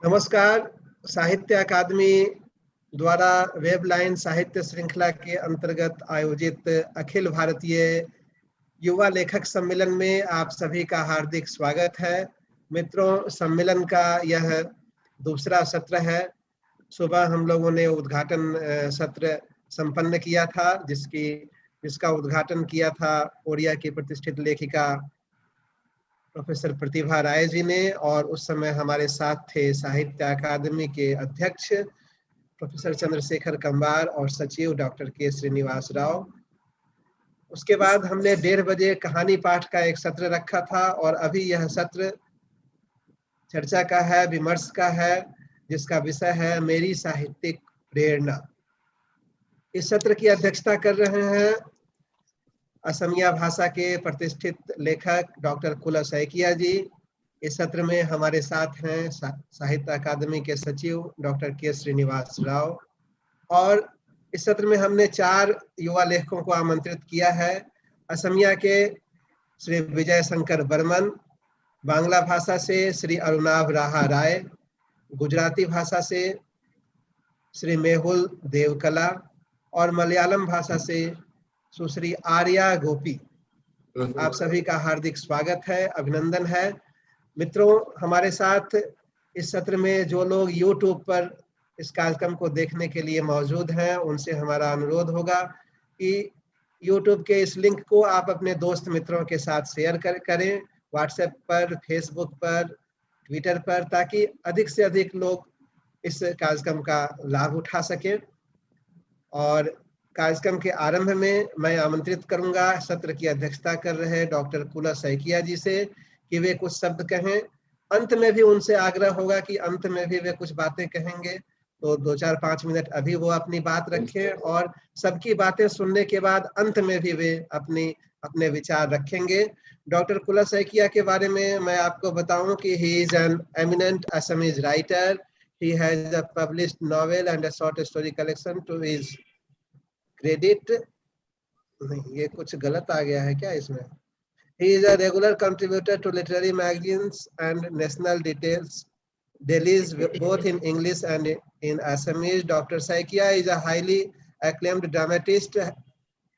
नमस्कार। साहित्य अकादमी द्वारा वेबलाइन साहित्य श्रृंखला के अंतर्गत आयोजित अखिल भारतीय युवा लेखक सम्मेलन में आप सभी का हार्दिक स्वागत है। मित्रों, सम्मेलन का यह दूसरा सत्र है। सुबह हम लोगों ने उद्घाटन सत्र संपन्न किया था, जिसका उद्घाटन किया था ओडिया की प्रतिष्ठित लेखिका प्रोफेसर प्रतिभा राय जी ने, और उस समय हमारे साथ थे साहित्य अकादमी के अध्यक्ष प्रोफेसर चंद्रशेखर कंबार और सचिव डॉक्टर के श्रीनिवास राव। उसके बाद हमने 1:30 बजे कहानी पाठ का एक सत्र रखा था, और अभी यह सत्र चर्चा का है, विमर्श का है, जिसका विषय है मेरी साहित्यिक प्रेरणा। इस सत्र की अध्यक्षता कर रहे हैं असमिया भाषा के प्रतिष्ठित लेखक डॉक्टर कुला सैकिया जी। इस सत्र में हमारे साथ हैं साहित्य अकादमी के सचिव डॉक्टर के श्रीनिवास राव, और इस सत्र में हमने 4 युवा लेखकों को आमंत्रित किया है। असमिया के श्री विजयशंकर बर्मन, बांग्ला भाषा से श्री अरुणाभ राहा राय, गुजराती भाषा से श्री मेहुल देवकला, और मलयालम भाषा से सुश्री आर्या गोपी। आप सभी का हार्दिक स्वागत है, अभिनंदन है। मित्रों, हमारे साथ इस सत्र में जो लोग YouTube पर इस कार्यक्रम को देखने के लिए मौजूद हैं, उनसे हमारा अनुरोध होगा कि YouTube के इस लिंक को आप अपने दोस्त मित्रों के साथ शेयर करें, WhatsApp पर, Facebook पर, Twitter पर, ताकि अधिक से अधिक लोग इस कार्यक्रम का लाभ उठा सकें। और कार्यक्रम के आरंभ में मैं आमंत्रित करूंगा सत्र की अध्यक्षता कर रहे डॉक्टर कुला सैकिया जी से कि वे कुछ शब्द कहें। अंत में भी उनसे आग्रह होगा कि अंत में भी वे कुछ बातें कहेंगे, तो 2-4-5 मिनट अभी वो अपनी बात रखें, और सबकी बातें सुनने के बाद अंत में भी वे अपने विचार रखेंगे। डॉक्टर कुला सैकिया के बारे में मैं आपको बताऊं कि he is an eminent Assamese writer. He has a published novel and a short story collection to his credit. नहीं, ये कुछ गलत आ गया है क्या इसमें? He is a regular contributor to literary magazines and national dailies, both in English and in Assamese. Dr. Saikia is a highly acclaimed dramatist,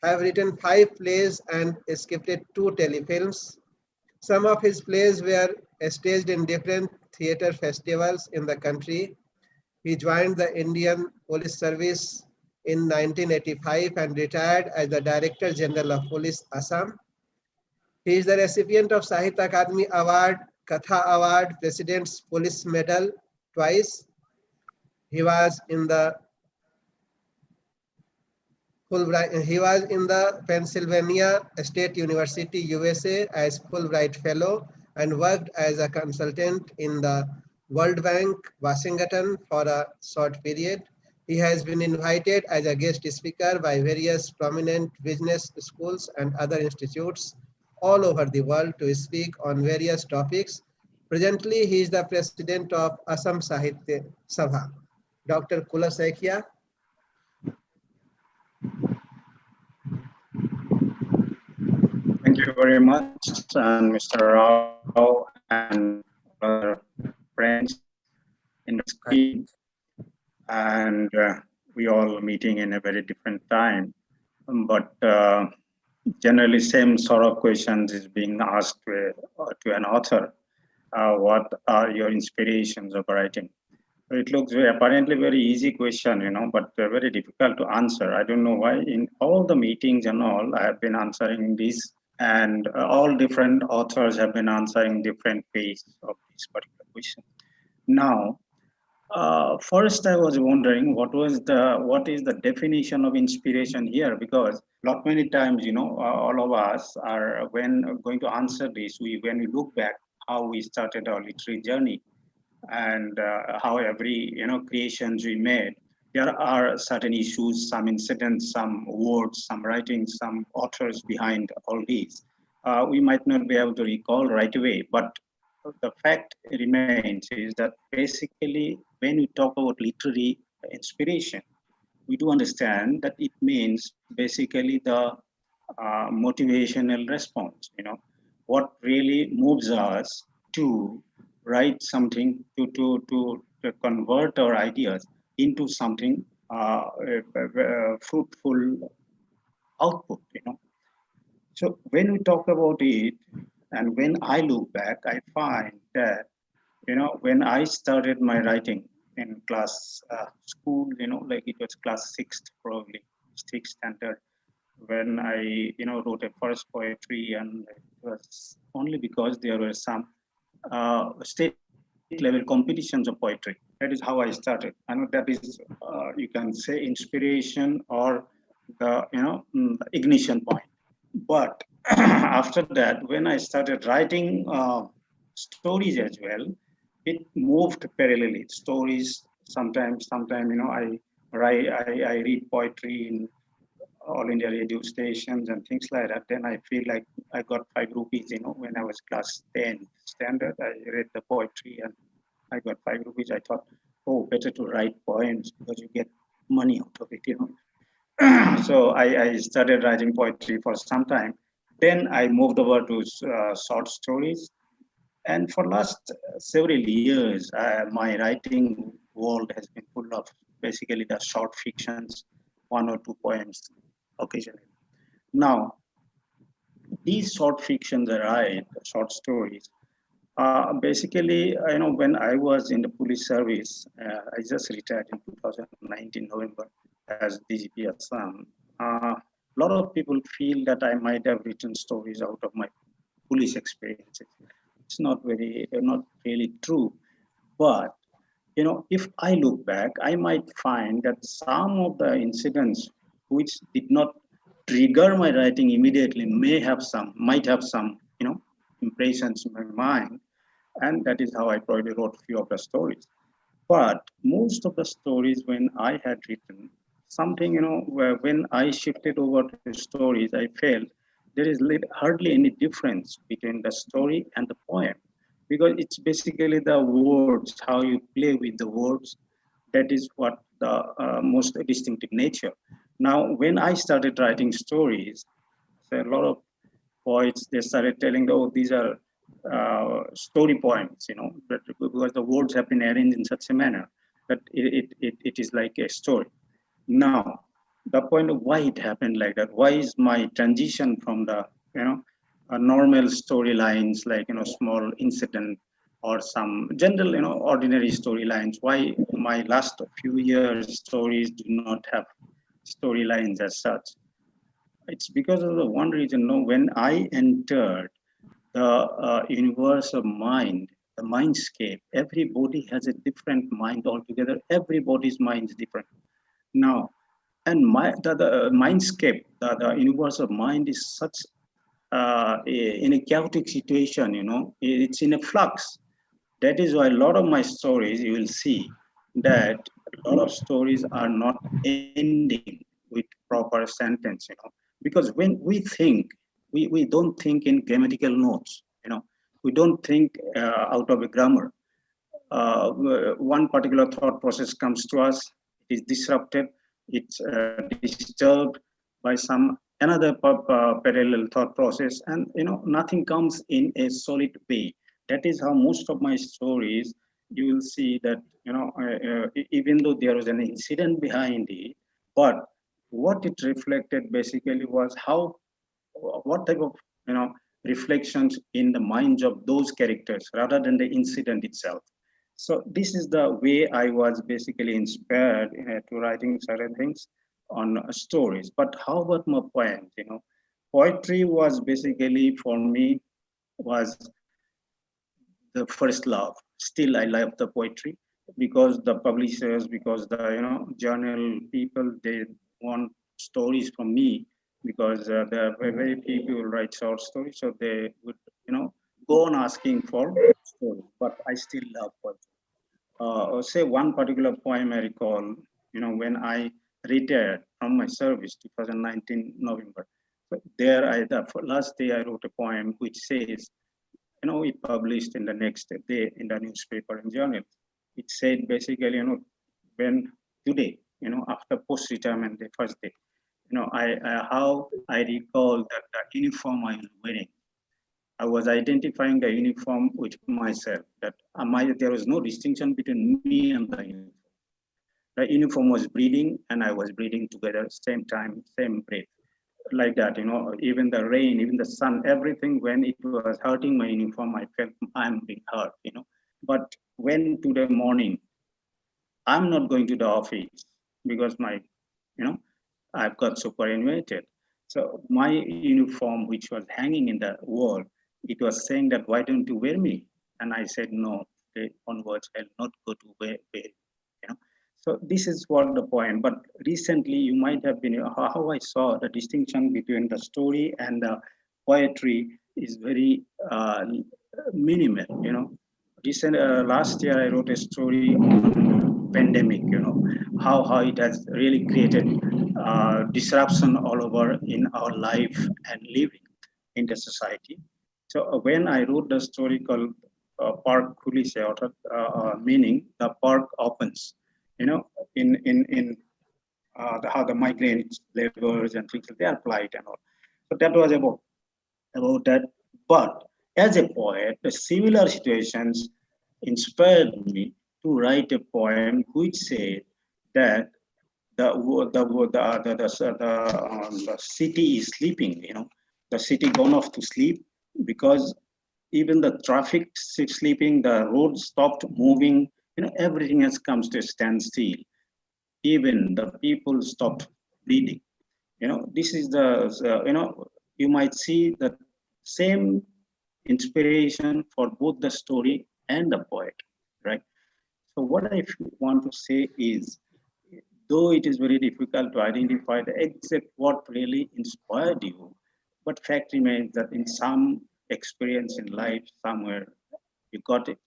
have written 5 plays and scripted 2 telefilms. Some of his plays were staged in different theatre festivals in the country. He joined the Indian Police Service in 1985 and retired as the Director General of Police, Assam. He is the recipient of Sahitya Akademi Award, Katha Award, President's Police Medal twice. He was in the Pennsylvania State University, USA as Fulbright Fellow and worked as a consultant in the World Bank, Washington for a short period. He has been invited as a guest speaker by various prominent business schools and other institutes all over the world to speak on various topics. Presently, he is the president of Assam Sahitya Sabha. Dr. Kula Saikia. Thank you very much, and Mr. Rao and other friends in the screen. And we all meeting in a very different time, but generally same sort of questions is being asked to an author. What are your inspirations of writing? It looks apparently very easy question, but very difficult to answer. I don't know why. In all the meetings and all, I have been answering this, and all different authors have been answering different ways of this particular question. Now, first I was wondering what is the definition of inspiration here, because lot many times, all of us are, when going to answer this, when we look back how we started our literary journey, and how every creations we made, there are certain issues, some incidents, some words, some writings, some authors behind all these. We might not be able to recall right away, but the fact remains is that basically when we talk about literary inspiration, we do understand that it means basically the motivational response, what really moves us to write something, to to convert our ideas into something fruitful output, So when we talk about it, and when I look back, I find that, when I started my writing in class school, like it was class sixth, probably sixth standard, when I, wrote a first poetry, and it was only because there were some state level competitions of poetry. That is how I started. And that is, you can say, inspiration or the, ignition point. But after that, when I started writing stories as well, it moved parallelly. Stories sometimes, I read poetry in all India radio stations and things like that. Then I feel like I got 5 rupees, when I was class 10 standard. I read the poetry and I got 5 rupees. I thought, oh, better to write poems because you get money out of it. So I started writing poetry for some time. Then I moved over to short stories. And for last several years, my writing world has been full of basically the short fictions, 1 or 2 poems occasionally. Now, these short fictions I write, short stories, basically, when I was in the police service, I just retired in 2019 November as DGP Assam. A lot of people feel that I might have written stories out of my police experiences. It's not really true. But if I look back, I might find that some of the incidents which did not trigger my writing immediately might have some, impressions in my mind, and that is how I probably wrote a few of the stories. But most of the stories, when I had written something, when I shifted over to stories, I felt there is hardly any difference between the story and the poem, because it's basically the words, how you play with the words, that is what the most distinctive nature. Now, when I started writing stories, so a lot of poets, they started telling, oh, these are story poems, because the words have been arranged in such a manner that it is like a story. Now, the point of why it happened like that, why is my transition from the, normal storylines, like, small incident or some general, ordinary storylines, why my last few years stories do not have storylines as such? It's because of the one reason. No, when I entered the universe of mind, the mindscape, everybody has a different mind altogether. Everybody's mind is different. Now, and the mindscape, the universe of mind is such in a chaotic situation. It's in a flux. That is why a lot of my stories, you will see that a lot of stories are not ending with proper sentence, because when we think, we don't think in grammatical notes, we don't think out of a grammar. One particular thought process comes to us, it is disrupted, it's disturbed by some another parallel thought process, and nothing comes in a solid way. That is how most of my stories, you will see that, even though there was an incident behind it, but what it reflected basically was what type of, reflections in the minds of those characters rather than the incident itself. So this is the way I was basically inspired to writing certain things on stories. But how about my poems? Poetry was basically for me was the first love. Still, I love the poetry because the publishers, because the journal people, they want stories from me, because there are very few people write short stories, so they would go on asking for stories. But I still love poetry. Say one particular poem I recall, when I retired from my service, 2019 November. So there, the last day I wrote a poem which says, it published in the next day in the newspaper and journal. It said basically, when today, after post-retirement, the first day, how I recall that the uniform I was wearing, I was identifying the uniform with myself, that there was no distinction between me and the uniform. The uniform was breathing and I was breathing together, same time, same breath. Like that, even the rain, even the sun, everything, when it was hurting my uniform, I felt I'm being hurt, But when today morning, I'm not going to the office because I've got superannuated. So my uniform, which was hanging in the wall, it was saying that, why don't you wear me? And I said, no, onwards, I'll not go to wear. So this is what the point. But recently, you might have been, how I saw the distinction between the story and the poetry is very minimal, last year I wrote a story on pandemic, how it has really created disruption all over in our life and living in the society. So when I wrote the story called Park Khuli Se, meaning the park opens, in how the migrant laborers and things, their plight and all. So that was about that. But as a poet, the similar situations inspired me to write a poem which said that the city is sleeping. The city gone off to sleep because even the traffic is sleeping, the road stopped moving. Everything has come to a standstill. Even the people stopped breathing. This is you might see the same inspiration for both the story and the poet, right? So what I want to say is, though it is very difficult to identify the exact what really inspired you, but fact remains that in some experience in life somewhere, you got the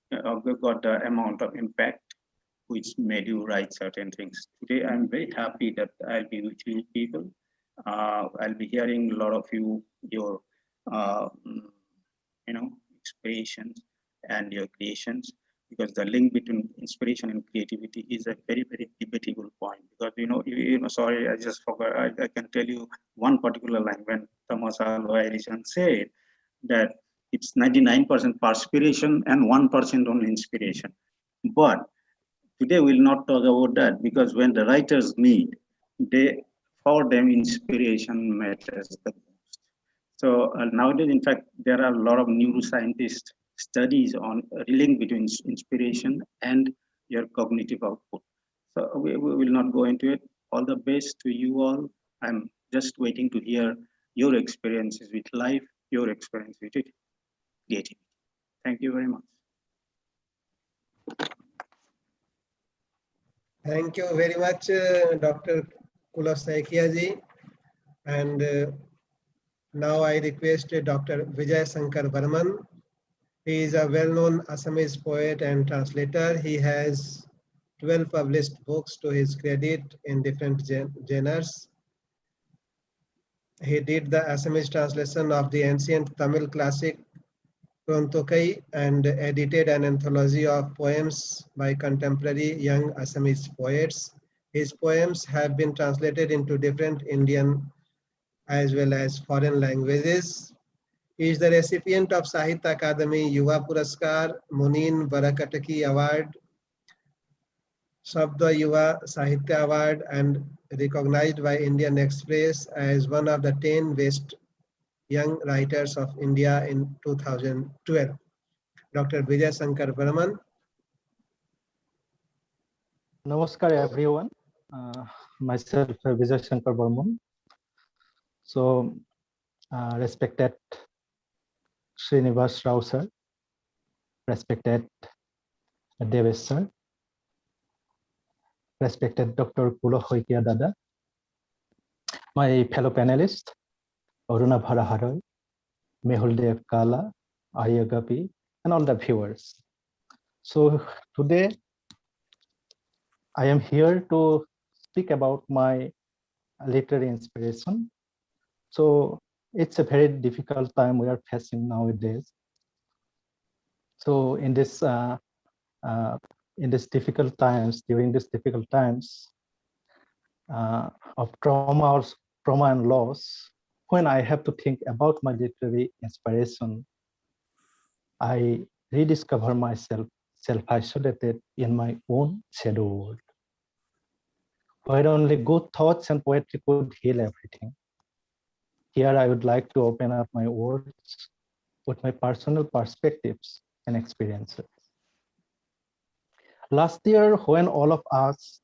amount of impact which made you write certain things. Today, I'm very happy that I'll be with you people. I'll be hearing a lot of your uh, inspirations and your creations, because the link between inspiration and creativity is a very, very debatable point. Because sorry, I just forgot. I can tell you one particular line when Thomas Alva Edison said that it's 99% perspiration and 1% only inspiration. But today we'll not talk about that, because when the writers meet, for them inspiration matters the most. So nowadays, in fact, there are a lot of neuroscientist studies on a link between inspiration and your cognitive output. So we will not go into it. All the best to you all. I'm just waiting to hear your experiences with life, your experience with it, creativity. Thank you very much. Thank you very much, Dr. Sahitya ji. And now I request Dr. Vijayasankar Varman. He is a well-known Assamese poet and translator. He has 12 published books to his credit in different genres. He did the Assamese translation of the ancient Tamil classic Krontokai and edited an anthology of poems by contemporary young Assamese poets. His poems have been translated into different Indian as well as foreign languages. He is the recipient of Sahitya Akademi Yuva Puraskar, Munin Barakataki Award, Shabda Yuva Sahitya Award, and recognized by Indian Express as one of the 10 best young writers of India in 2012. Dr. Vijayasankar Varman. Namaskar everyone. Myself Vijayasankar Varman. So respected Srinivas Rao sir, respected Devesh sir, respected Dr. Kulo Hoikia Dada, my fellow panelists, Aruna Bharaharoy, Mehul Dev Kala, Arya Gopi, and all the viewers. So today I am here to speak about my literary inspiration. So it's a very difficult time we are facing nowadays. So in this difficult times, during these difficult times of trauma and loss, when I have to think about my literary inspiration, I rediscover myself self-isolated in my own shadow world, where only good thoughts and poetry could heal everything. Here I would like to open up my words with my personal perspectives and experiences. Last year, when all of us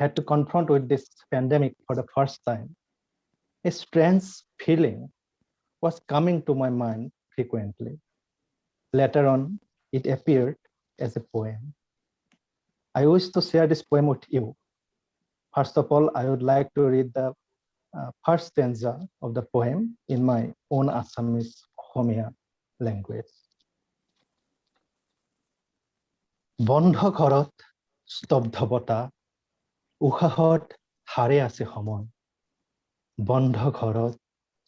had to confront with this pandemic for the first time, a strange feeling was coming to my mind frequently. Later on, it appeared as a poem. I wish to share this poem with you. First of all, I would like to read the first stanza of the poem in my own Assamese Homia language. বন্ধ ঘৰত স্তব্ধতা উশাহত হাৰে আছে সময় বন্ধ ঘৰত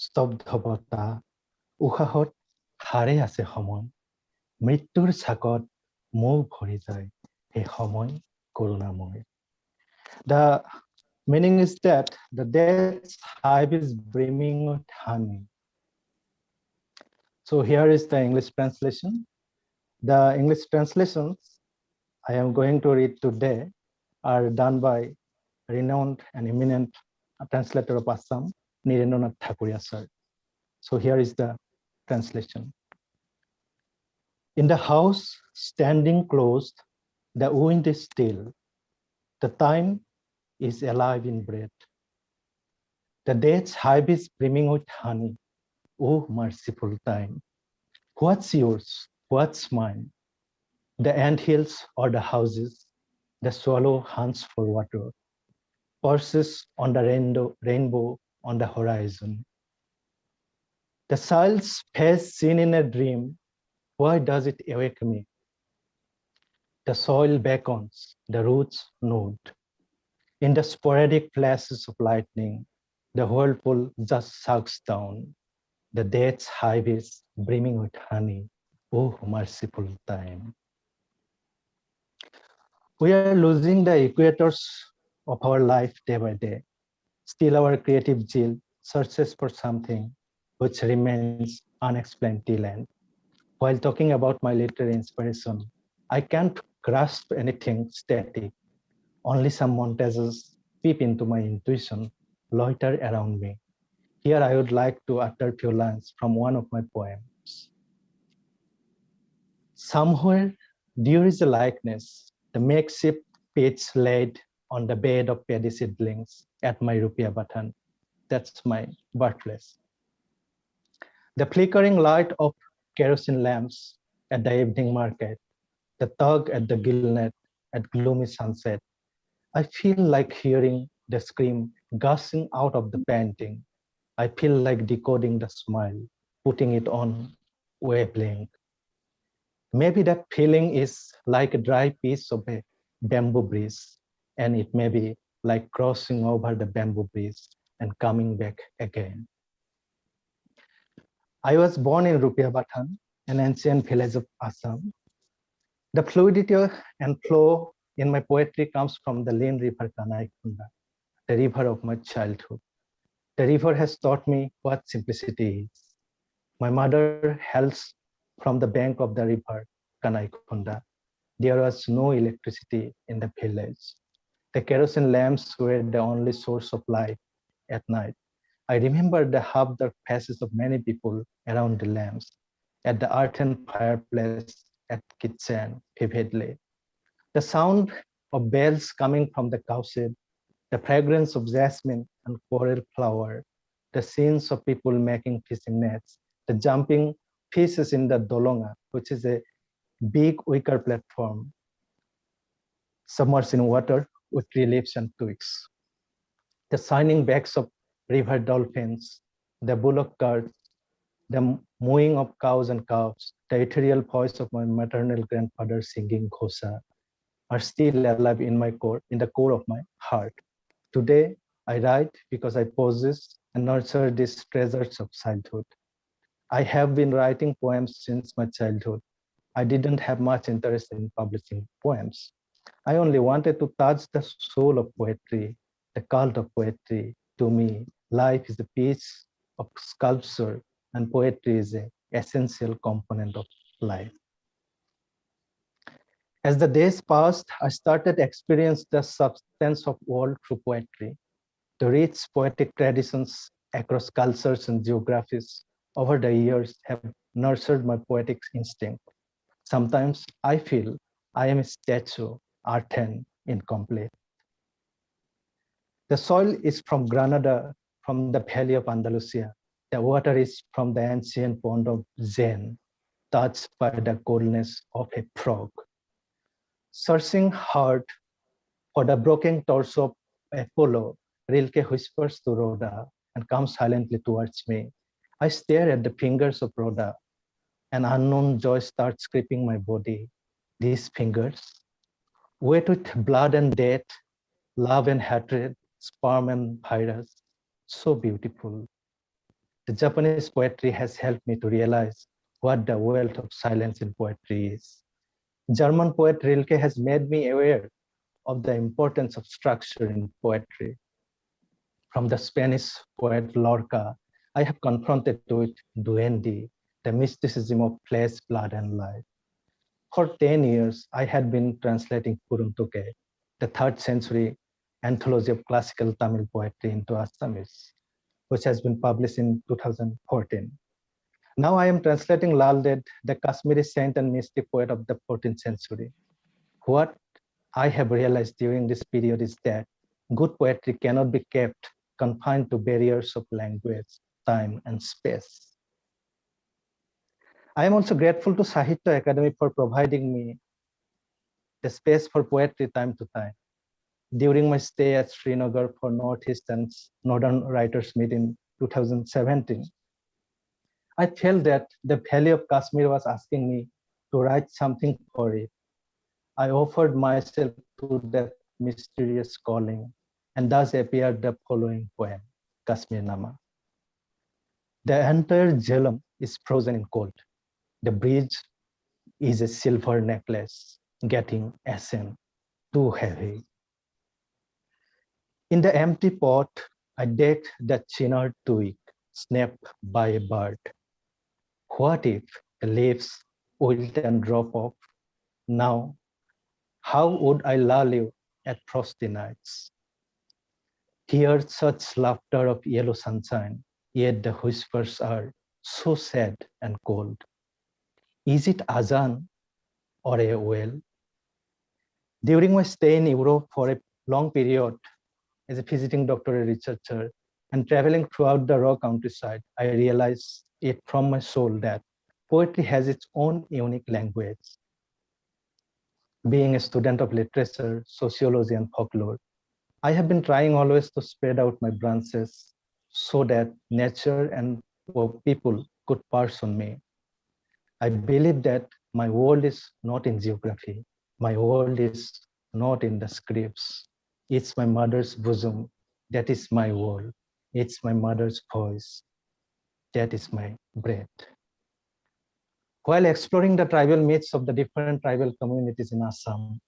স্তব্ধতা উশাহত হাৰে আছে সময় মৃত্যুৰ ছাকত মুখ ভৰি যায় এই সময় কৰোণাময় The meaning is that the death's hive is brimming with honey. So here is the English translation. The English translations I am going to read today are done by renowned and eminent translator of Assam, Nirendranath Thakuria sir. So here is the translation. In the house, standing closed, the wind is still. The time is alive in breath. The death's hive is brimming with honey. Oh, merciful time. What's yours? What's mine? The anthills or the houses, the swallow hunts for water, perches on the rainbow on the horizon. The child's face seen in a dream, why does it awake me? The soil beckons, the roots nod. In the sporadic flashes of lightning, the whirlpool just sucks down. The death's hive is brimming with honey. Oh, merciful time. We are losing the equators of our life day by day. Still our creative zeal searches for something which remains unexplained till end. While talking about my literary inspiration, I can't grasp anything static. Only some montages peep into my intuition, loiter around me. Here I would like to utter a few lines from one of my poems. Somewhere there is a likeness, the makeshift pitch laid on the bed of paddy seedlings at my Rupia Batan. That's my birthplace. The flickering light of kerosene lamps at the evening market, the tug at the gillnet at gloomy sunset. I feel like hearing the scream gushing out of the painting. I feel like decoding the smile, putting it on wavelength. Maybe that feeling is like a dry piece of a bamboo bridge, and it may be like crossing over the bamboo bridge and coming back again. I was born in Rupia Batan, an ancient village of Assam. The fluidity and flow in my poetry comes from the lean river Kanai Khunda, the river of my childhood. The river has taught me what simplicity is. My mother hails from the bank of the river Kanai Khunda. There was no electricity in the village. The kerosene lamps were the only source of light at night. I remember the half-dark faces of many people around the lamps, at the earthen fireplace, at kitchen, vividly. The sound of bells coming from the cowshed, the fragrance of jasmine and coral flower, the scenes of people making fishing nets, the jumping fishes in the dolonga, which is a big wicker platform submerged in water with tree leaves and twigs. The shining backs of river dolphins, the bullock carts, the mooing of cows and calves, the ethereal voice of my maternal grandfather singing Ghosa are still alive in the core of my heart. Today, I write because I possess and nurture these treasures of childhood. I have been writing poems since my childhood. I didn't have much interest in publishing poems. I only wanted to touch the soul of poetry, the cult of poetry. To me, life is a piece of sculpture and poetry is an essential component of life. As the days passed, I started to experience the substance of world through poetry. The rich poetic traditions across cultures and geographies over the years have nurtured my poetic instinct. Sometimes I feel I am a statue, earthen, incomplete. The soil is from Granada, from the valley of Andalusia. The water is from the ancient pond of Zen, touched by the coldness of a frog. Searching hard for the broken torso of Apollo, Rilke whispers to Rhoda and comes silently towards me. I stare at the fingers of Rhoda. An unknown joy starts gripping my body. These fingers, wet with blood and death, love and hatred, sperm and virus, so beautiful. The Japanese poetry has helped me to realize what the wealth of silence in poetry is. German poet Rilke has made me aware of the importance of structure in poetry. From the Spanish poet Lorca, I have confronted with Duende, the mysticism of flesh, blood, and life. For 10 years, I had been translating Kuruntuke, the 3rd century anthology of classical Tamil poetry, into Assamese, which has been published in 2014. Now I am translating Lal Ded, the Kashmiri saint and mystic poet of the 14th century. What I have realized during this period is that good poetry cannot be kept confined to barriers of language, time, and space. I am also grateful to Sahitya Akademi for providing me the space for poetry time to time. During my stay at Srinagar for Northeast and Northern Writers Meet in 2017, I felt that the Valley of Kashmir was asking me to write something for it. I offered myself to that mysterious calling, and thus appeared the following poem, Kashmir Nama. The entire Jhelum is frozen in cold. The bridge is a silver necklace, getting ashen, too heavy. In the empty pot, I decked the chinar twig, snapped by a bird. What if the leaves wilt and drop off? Now, how would I lull you at frosty nights? Hear such laughter of yellow sunshine, yet the whispers are so sad and cold. Is it Azan or a whale? During my stay in Europe for a long period as a visiting doctoral researcher and traveling throughout the raw countryside, I realized it from my soul that poetry has its own unique language. Being a student of literature, sociology, and folklore, I have been trying always to spread out my branches so that nature and people could parse on me. I believe that my world is not in geography. My world is not in the scripts. It's my mother's bosom. That is my world. It's my mother's voice. That is my breath. While exploring the tribal myths of the different tribal communities in Assam,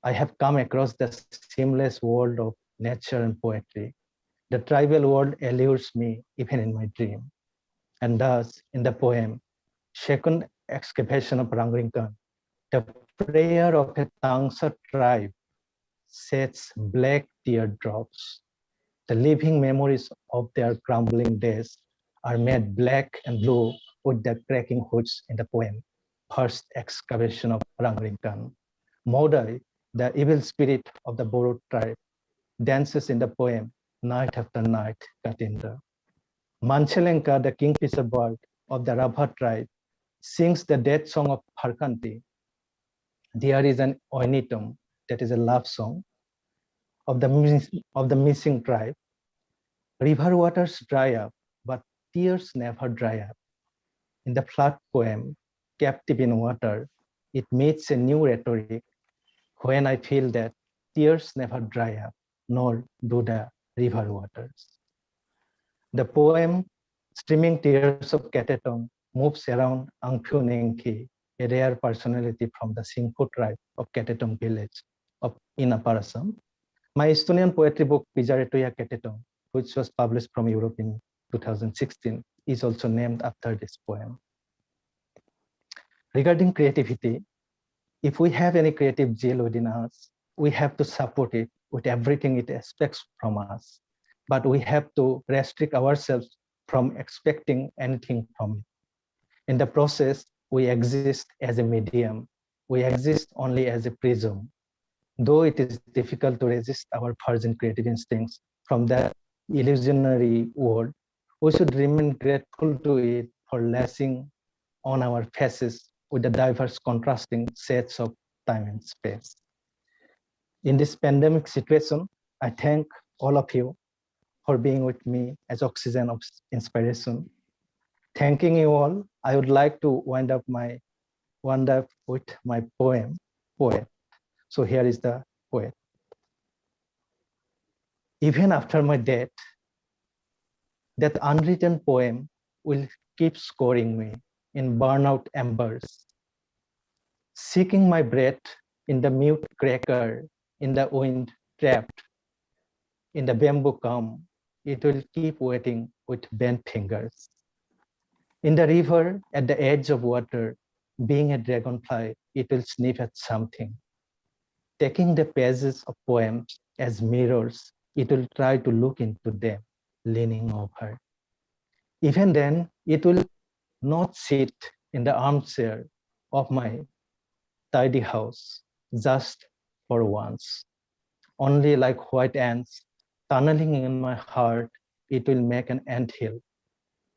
I have come across the seamless world of nature and poetry. The tribal world allures me even in my dream. And thus, in the poem, Second Excavation of Rangrinkan, the prayer of a Tangsa tribe sheds black teardrops. The living memories of their crumbling days are made black and blue with the cracking hoods in the poem, First Excavation of Rangrinkan. Modai, the evil spirit of the Boro tribe, dances in the poem night after night, Katindra. Manchelenka, the kingfisher bird of the Rabha tribe, sings the death song of Harkanti. There is an oinitum, that is a love song, of the missing tribe. River waters dry up, but tears never dry up. In the flood poem, Captive in Water, it meets a new rhetoric when I feel that tears never dry up, nor do the river waters. The poem, Streaming Tears of Katetong, moves around Angphu Nengki, a rare personality from the Singpho tribe of Katetong village in Upper Assam. My Estonian poetry book, Vijayasankar Katetong, which was published from Europe in 2016, is also named after this poem. Regarding creativity, if we have any creative zeal within us, we have to support it with everything it expects from us. But we have to restrict ourselves from expecting anything from it. In the process, we exist as a medium. We exist only as a prism. Though it is difficult to resist our virgin creative instincts from that illusionary world, we should remain grateful to it for lashing on our faces with the diverse contrasting sets of time and space. In this pandemic situation, I thank all of you for being with me as oxygen of inspiration. Thanking you all, I would like to wind up with my poem, Poet. So here is the poet. Even after my death, that unwritten poem will keep scoring me in burnout embers, seeking my breath in the mute cracker, in the wind trapped, in the bamboo gum. It will keep waiting with bent fingers. In the river, at the edge of water, being a dragonfly, it will sniff at something. Taking the pages of poems as mirrors, it will try to look into them, leaning over. Even then, it will not sit in the armchair of my tidy house, just for once. Only like white ants tunneling in my heart, it will make an anthill.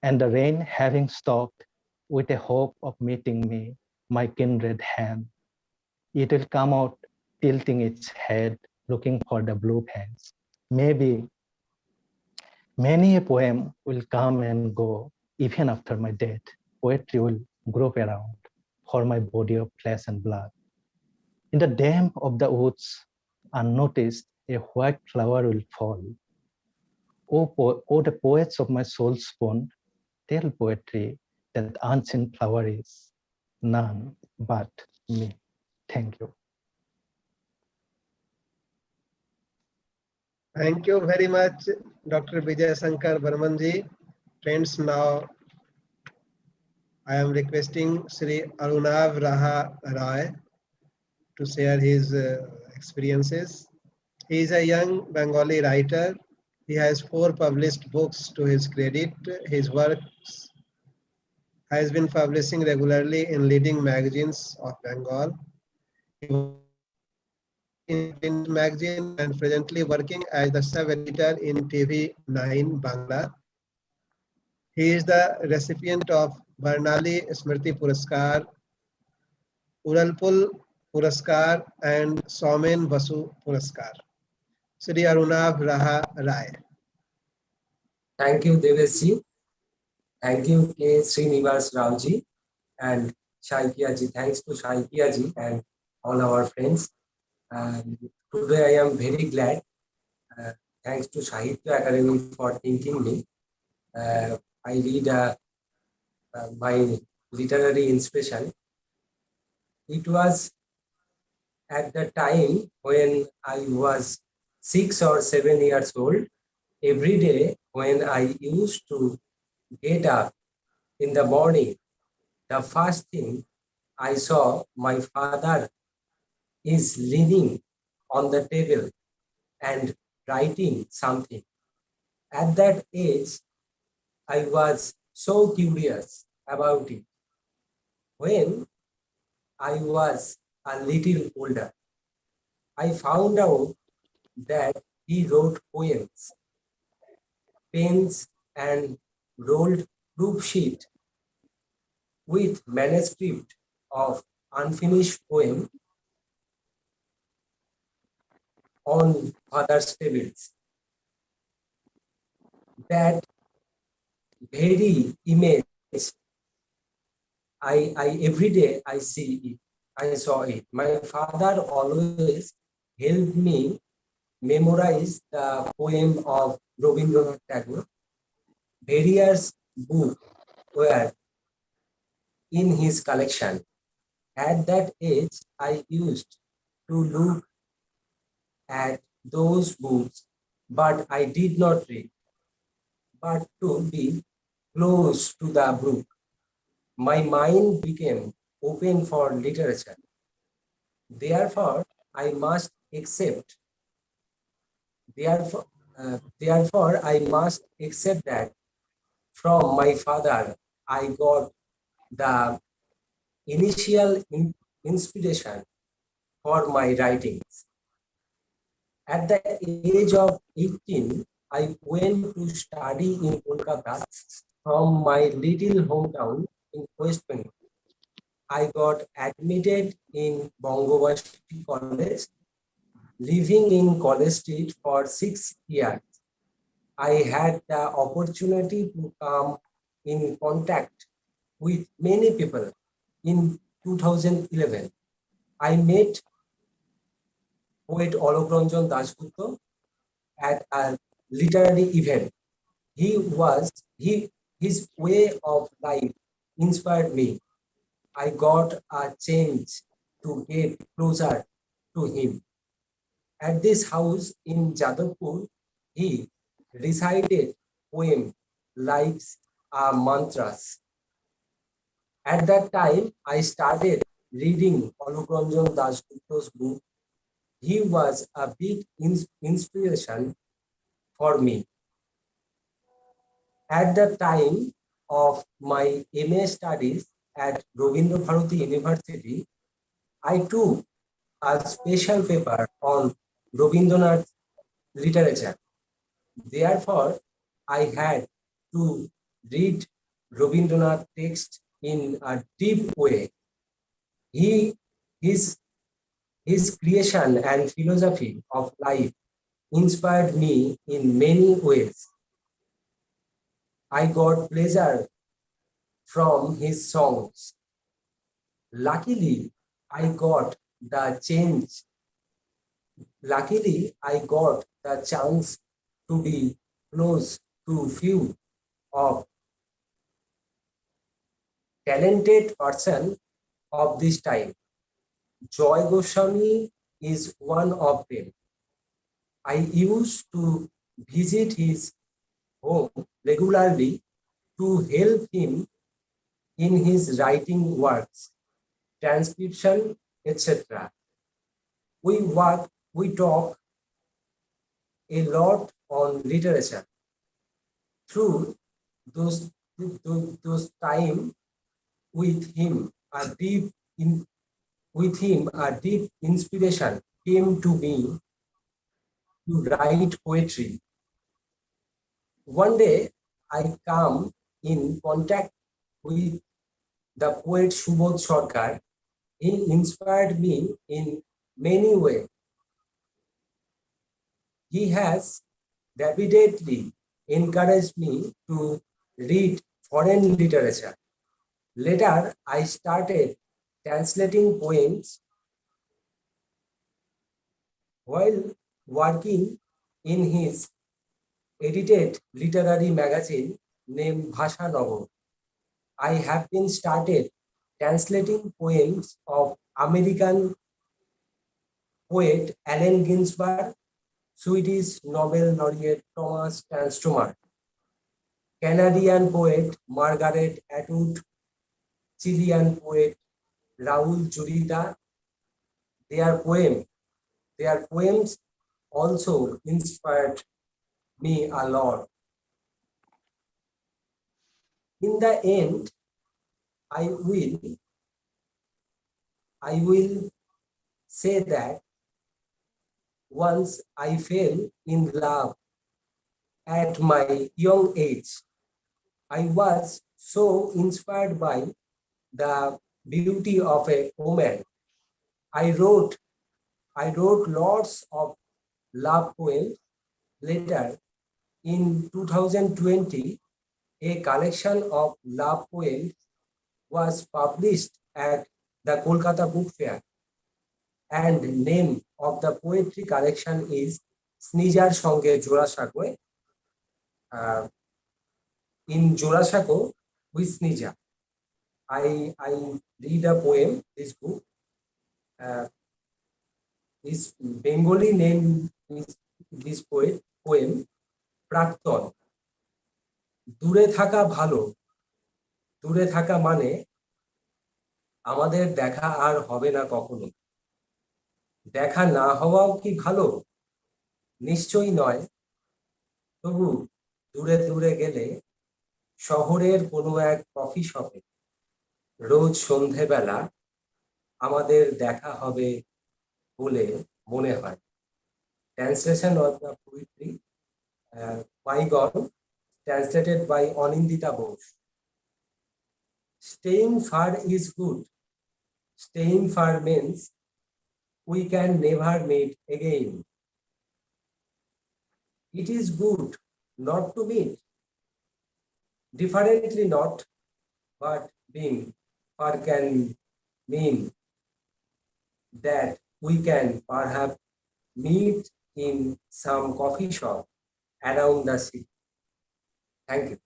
And the rain having stopped with a hope of meeting me, my kindred hand, it will come out tilting its head, looking for the blue pants. Maybe many a poem will come and go, even after my death. Poetry will grope around for my body of flesh and blood. In the damp of the woods, unnoticed, a white flower will fall. Oh, the poets of my soul spawned, tell poetry that unseen flower is none but me. Thank you. Thank you very much, Dr. Vijayasankar Varmanji. Friends, now I am requesting Sri Arunav Raha Rai to share his experiences. He is a young Bengali writer. He has 4 published books to his credit. His works has been publishing regularly in leading magazines of Bengal. He works in print magazine and presently working as the sub-editor in TV9 Bangla. He is the recipient of Barnali Smriti Puraskar, Uralpul Puraskar and Somen Basu Puraskar. Sri Arunav Raha Rai. Thank you, Devesji. Thank you, K. Srinivas Raoji and Sahitya ji. Thanks to Sahitya ji and all our friends. Today I am very glad. Thanks to Sahitya Akademi for thinking me. I read my literary inspiration. It was at the time when I was 6 or 7 years old. Every day when I used to get up in the morning, the first thing I saw my father is leaning on the table and writing something. At that age, I was so curious about it. When I was a little older, I found out that he wrote poems, pens and rolled proof sheet with manuscript of unfinished poem on father's tables. That very image, I every day I see it, I saw it. My father always helped me memorize the poem of Rabindranath Tagore. Various books were in his collection. At that age, I used to look at those books, but I did not read. But to be close to the book, my mind became open for literature. Therefore, I must accept. Therefore, I must accept that from my father I got the initial inspiration for my writings. At the age of 18, I went to study in Kolkata from my little hometown in West Bengal. I got admitted in Bangabasi College, living in College Street for 6 years. I had the opportunity to come in contact with many people. In 2011, I met poet Alok Ranjan Dasgupta at a literary event. His way of life inspired me. I got a chance to get closer to him. At this house in Jadavpur, he recited poems like mantras. At that time, I started reading Alok Ranjan Dasgupta's book. He was a big inspiration for me. At the time of my MA studies at Rabindra Bharati University, I took a special paper on Rabindranath literature. Therefore, I had to read Rabindranath text in a deep way. His creation and philosophy of life inspired me in many ways. I got pleasure from his songs. Luckily, I got the chance to be close to few of talented person of this time. Joy Goswami is one of them. I used to visit his home regularly to help him in his writing works, transcription, etc. We talk a lot on literature. Through those time with him, a deep inspiration came to me to write poetry. One day, I come in contact with the poet Subodh Sarkar. He inspired me in many ways. He has repeatedly encouraged me to read foreign literature. Later, I started translating poems while working in his edited literary magazine named Bhasha Nagar. I have been started translating poems of American poet Allen Ginsberg, Swedish Nobel laureate Thomas Tranströmer, Canadian poet Margaret Atwood, Chilean poet Raúl Churita. Their poems also inspired me a lot. In the end, I will say that once I fell in love at my young age. I was so inspired by the beauty of a woman. I wrote lots of love poems. Later, in 2020, a collection of love poems was published at the Kolkata Book Fair, and the name of the poetry collection is Snijar Songe Jorasako. In Jorasako with Snija. I read a poem, this book. His Bengali name is this poem, Prakton. Dure thaka bhalo. Dure thaka mane আমাদের দেখা আর হবে না কখনো। দেখা না হওয়াও কি ভালো? নিশ্চয়ই নয়। তবু দূরে দূরে গেলে শহরের কোনো এক কফি শপে রোজ সন্ধেবেলা আমাদের দেখা হবে বলে মনে হয়। Translation of the poetry, Bygone, translated by Anindita Bose. Staying far is good. Staying far means we can never meet again. It is good not to meet. Differently not, but being far can mean that we can perhaps meet in some coffee shop around the city. Thank you.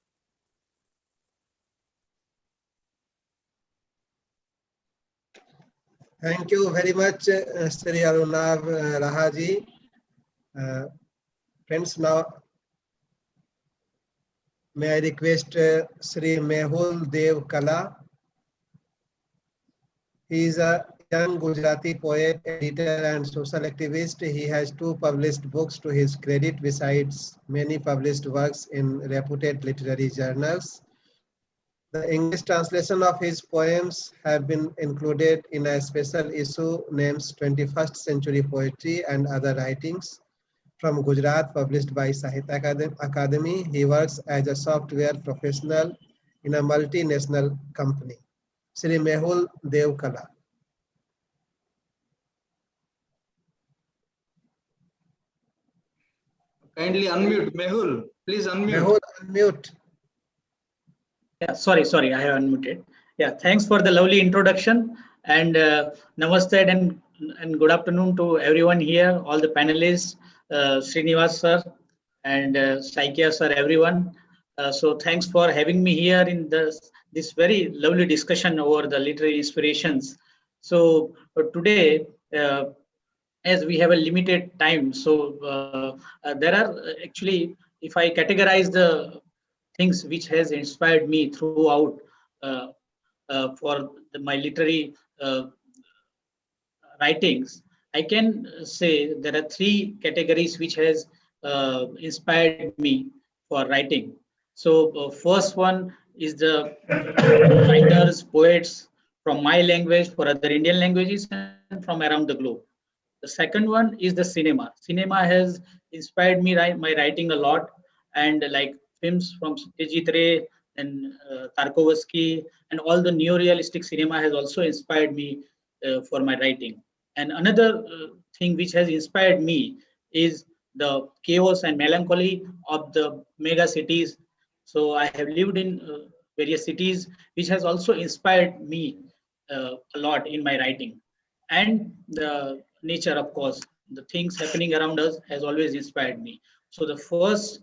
Thank you very much, Sri Arunav Rahaji. Friends, now may I request Sri Mehul Dev Kala. He is a young Gujarati poet, editor, and social activist. He has 2 published books to his credit, besides many published works in reputed literary journals. The English translation of his poems have been included in a special issue named 21st Century Poetry and Other Writings from Gujarat, published by Sahitya Akademi. He works as a software professional in a multinational company. Sri Mehul Dev Kala. Kindly unmute, Mehul. Please unmute. Mehul, unmute. Yeah, sorry, I have unmuted. Yeah, thanks for the lovely introduction, and namaste and good afternoon to everyone here, all the panelists, Srinivas sir and Sahitya sir, everyone. So thanks for having me here in this very lovely discussion over the literary inspirations. So today, as we have a limited time, so there are actually, if I categorize the things which has inspired me throughout for my literary writings, I can say there are 3 categories which has inspired me for writing. So first one is the writers, poets from my language for other Indian languages and from around the globe. The second one is the cinema. Cinema has inspired me my writing a lot, and like films from Satyajit Ray and Tarkovsky and all the neo-realistic cinema has also inspired me for my writing. And another thing which has inspired me is the chaos and melancholy of the mega cities. So I have lived in various cities, which has also inspired me a lot in my writing. And the nature, of course, the things happening around us has always inspired me. So the first,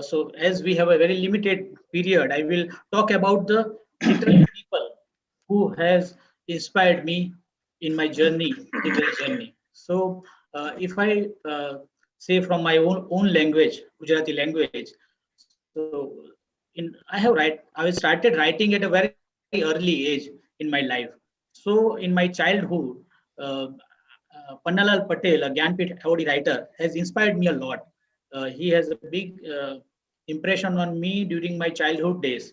so as we have a very limited period, I will talk about the literary people who has inspired me in my journey, literary journey. So if I say from my own language, Gujarati language, so I started writing at a very early age in my life. So in my childhood, Pannalal Patel, a Gyanpith Award writer, has inspired me a lot. He has a big impression on me during my childhood days.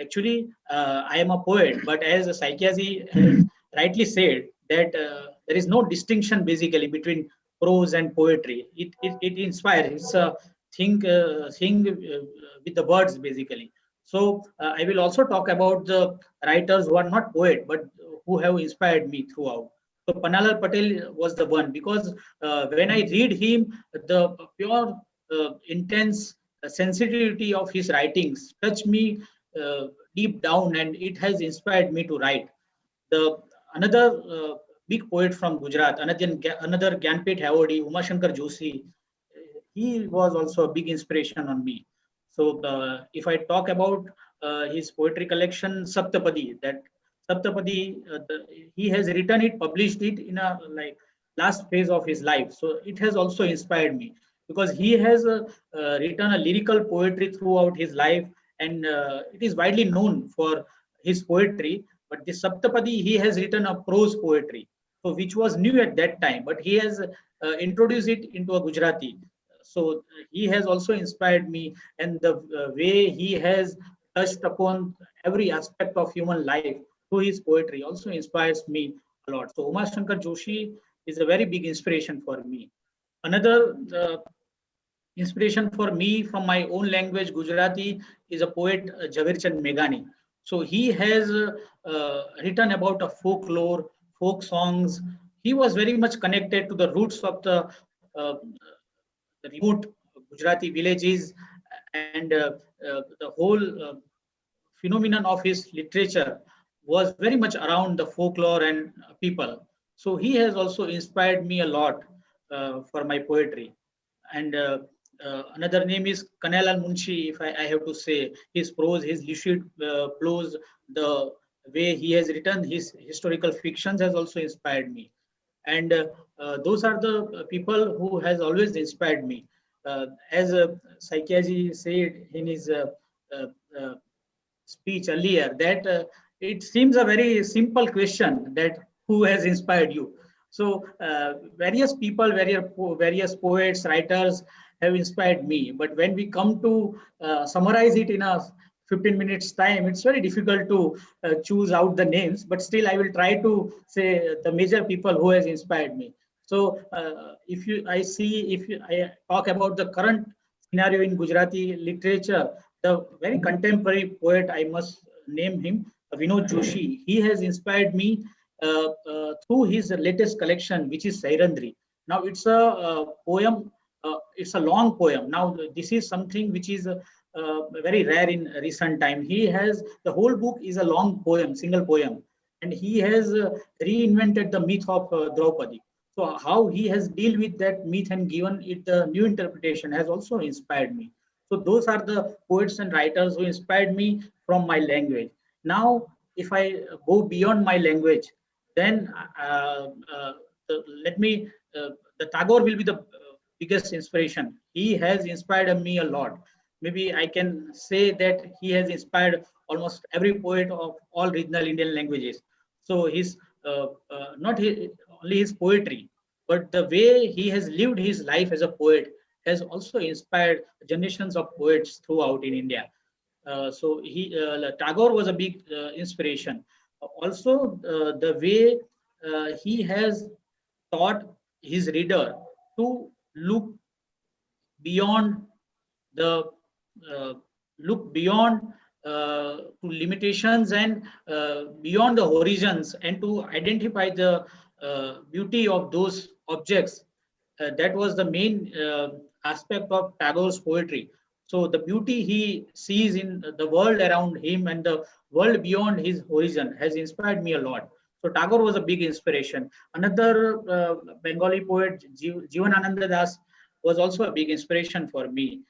Actually, I am a poet, but as Sahityaji has rightly said, that there is no distinction basically between prose and poetry. It inspires. It's a thing with the words basically. So I will also talk about the writers who are not poet but who have inspired me throughout. So Pannalal Patel was the one, because when I read him, the pure intense sensitivity of his writings touch me deep down, and it has inspired me to write. Another big poet from Gujarat, another Gyanpith awardee, Umashankar Joshi, he was also a big inspiration on me. So if I talk about his poetry collection Saptapadi, that Saptapadi, he has written it, published it in a last phase of his life. So it has also inspired me, because he has written a lyrical poetry throughout his life, and it is widely known for his poetry. But the Saptapadi, he has written a prose poetry, so which was new at that time, but he has introduced it into a Gujarati. So he has also inspired me, and the way he has touched upon every aspect of human life through his poetry also inspires me a lot. So Uma Shankar Joshi is a very big inspiration for me. Another inspiration for me from my own language, Gujarati, is a poet, Jhavirchand Meghani. So he has written about a folklore, folk songs. He was very much connected to the roots of uh, the remote Gujarati villages, and the whole phenomenon of his literature was very much around the folklore and people. So he has also inspired me a lot for my poetry. And another name is Kanalal Munshi, if I have to say. His prose, his lucid prose, the way he has written his historical fictions has also inspired me. And those are the people who has always inspired me. As Saikyaji said in his uh, uh, speech earlier, that it seems a very simple question, that who has inspired you. So various people, various poets, writers have inspired me, but when we come to summarize it in a 15 minutes time, it's very difficult to choose out the names, but still I will try to say the major people who has inspired me. So if I talk about the current scenario in Gujarati literature, the very contemporary poet, I must name him, Vinod Joshi. He has inspired me through his latest collection, which is Sairandri. Now it's a poem, it's a long poem. Now this is something which is very rare in recent time. He has, the whole book is a long poem, single poem, and he has reinvented the myth of Draupadi. So how he has dealt with that myth and given it the new interpretation has also inspired me. So those are the poets and writers who inspired me from my language. Now, if I go beyond my language, then let me, the Tagore will be the biggest inspiration. He has inspired me a lot. Maybe I can say that he has inspired almost every poet of all regional Indian languages. So his, not his, only his poetry, but the way he has lived his life as a poet has also inspired generations of poets throughout in India. So Tagore was a big inspiration. Also, the way he has taught his reader to look beyond the uh, look beyond to limitations and beyond the horizons, and to identify the beauty of those objects. That was the main aspect of Tagore's poetry. So the beauty he sees in the world around him and the world beyond his horizon has inspired me a lot. So Tagore was a big inspiration. Another Bengali poet, Jivanananda Das, was also a big inspiration for me.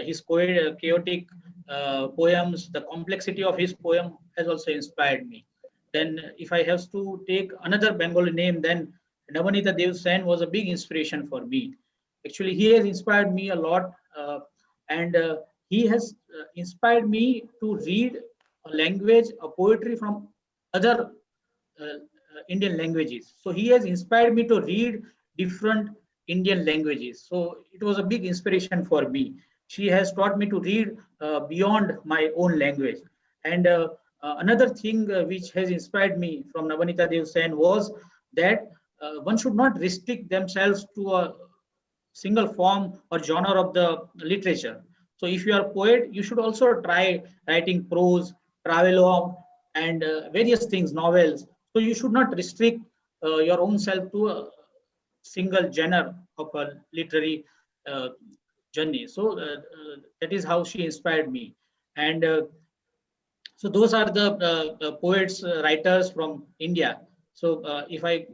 His chaotic poems, the complexity of his poem has also inspired me. Then, if I have to take another Bengali name, then Navanita Dev Sen was a big inspiration for me. Actually, he has inspired me a lot, and he has inspired me to read a language, a poetry from other Indian languages. So he has inspired me to read different Indian languages. So it was a big inspiration for me. She has taught me to read beyond my own language. And another thing which has inspired me from Navanita Dev Sen was that one should not restrict themselves to a single form or genre of the literature. So if you are a poet, you should also try writing prose, travelogue, and various things, novels. So you should not restrict your own self to a single genre of a literary uh, journey. So that is how she inspired me. And so those are the poets, writers from India. So if I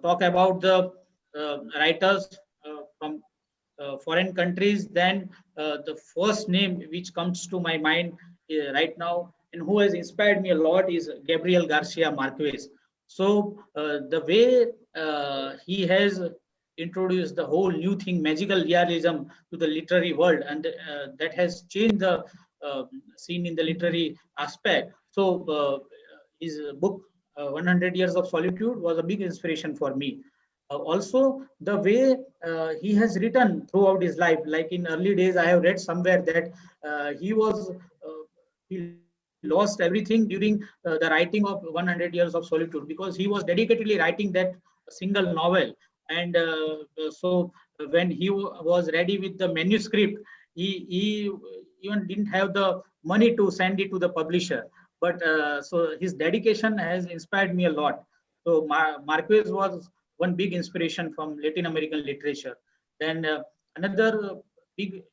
talk about the writers from foreign countries, then the first name which comes to my mind right now and who has inspired me a lot is Gabriel Garcia Marquez. So the way he has introduced the whole new thing, magical realism, to the literary world, and that has changed the scene in the literary aspect. So his book 100 Years of Solitude was a big inspiration for me. Also, the way he has written throughout his life, like in early days, I have read somewhere that he lost everything during the writing of 100 Years of Solitude, because he was dedicatedly writing that single novel. And so when he was ready with the manuscript, he even didn't have the money to send it to the publisher. But so his dedication has inspired me a lot. So Marquez was one big inspiration from Latin American literature. Then another big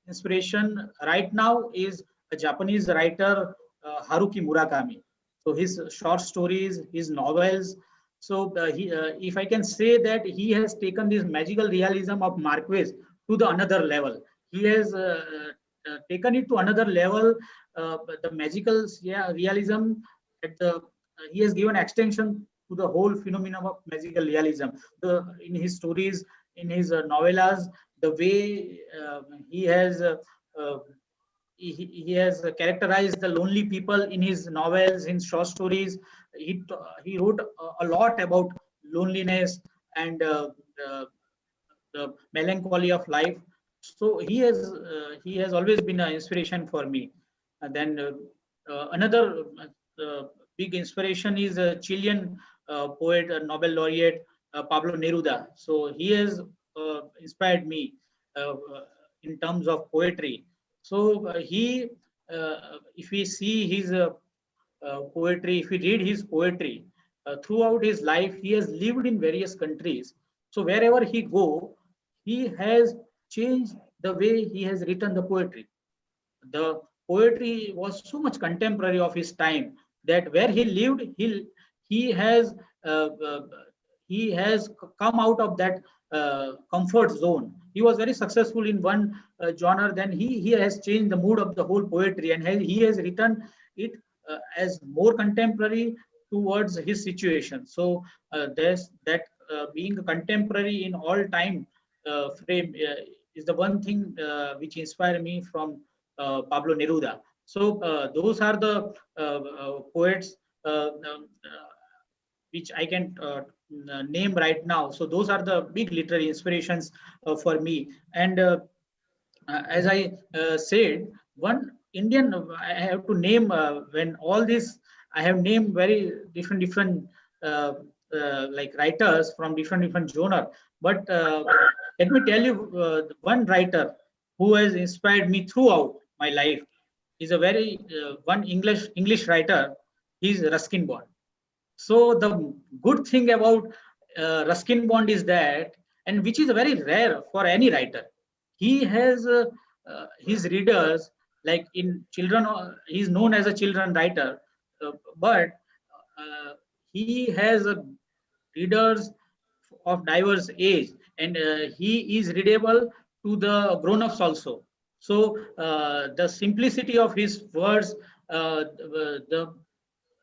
inspiration right now is a Japanese writer, Haruki Murakami. So his short stories, his novels. So if I can say that he has taken this magical realism of Marquez to the another level. He has taken it to another level. The magical realism at the he has given extension to the whole phenomenon of magical realism. In his stories, in his novellas, the way he has he has characterized the lonely people in his novels, in short stories. He wrote a lot about loneliness and the melancholy of life. So he has always been an inspiration for me. And then another big inspiration is a Chilean poet, Nobel laureate Pablo Neruda. So he has inspired me in terms of poetry. So if we see his poetry, if we read his poetry throughout his life, he has lived in various countries. So wherever he go, he has changed the way he has written the poetry. The poetry was so much contemporary of his time that where he lived, he has uh, uh, he has come out of that comfort zone. He was very successful in one genre, then he has changed the mood of the whole poetry, and he has written it as more contemporary towards his situation. So there's that being a contemporary in all time frame is the one thing which inspired me from Pablo Neruda. So those are the poets which I can name right now. So those are the big literary inspirations for me. And as I said, one Indian I have to name when all this I have named very different like writers from different genre. But let me tell you, one writer who has inspired me throughout my life is a very one English writer. He's Ruskin Bond. So the good thing about Ruskin Bond is that, and which is very rare for any writer, he has his readers, like in children. He's known as a children writer, but uh, he has readers of diverse age, and he is readable to the grown-ups also. So the simplicity of his words, the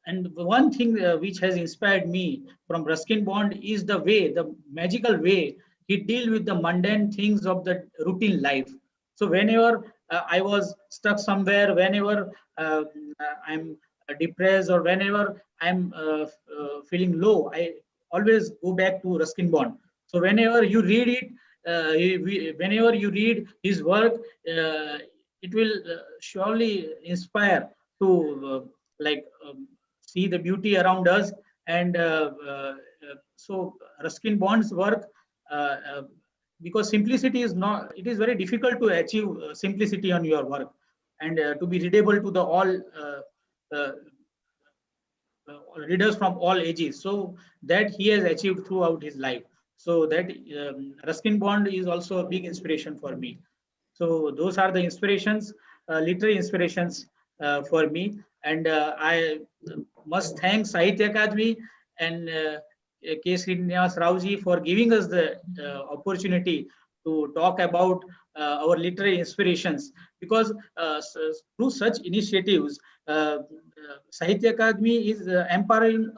and one thing which has inspired me from Ruskin Bond is the way, the magical way he deal with the mundane things of the routine life. So whenever I was stuck somewhere, whenever I'm depressed, or whenever I'm feeling low, I always go back to Ruskin Bond. So whenever you read it, whenever you read his work, it will surely inspire to like see the beauty around us. And so Ruskin Bond's work, because simplicity is not, it is very difficult to achieve simplicity on your work, and to be readable to the all uh, readers from all ages. So that he has achieved throughout his life. So that Ruskin Bond is also a big inspiration for me. So those are the inspirations, literary inspirations for me. And I must thank Sahitya Akademi and K. Srinivas Rauji for giving us the opportunity to talk about our literary inspirations, because through such initiatives, Sahitya Akademi is empowering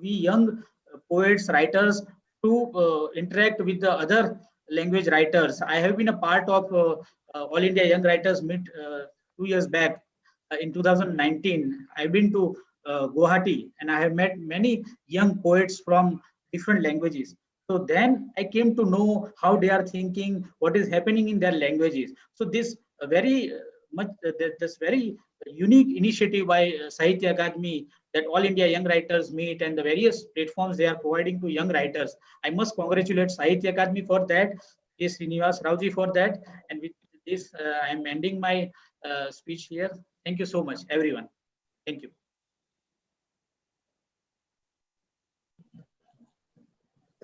we young poets, writers to interact with the other language writers. I have been a part of All India Young Writers Meet 2 years back in 2019. I've been to Guwahati, and I have met many young poets from different languages. So then I came to know how they are thinking, what is happening in their languages. So this very this very unique initiative by Sahitya Akademi, that All India Young Writers Meet and the various platforms they are providing to young writers. I must congratulate Sahitya Akademi for that, Srinivas Rauji for that. And with this, I am ending my speech here. Thank you so much, everyone. Thank you.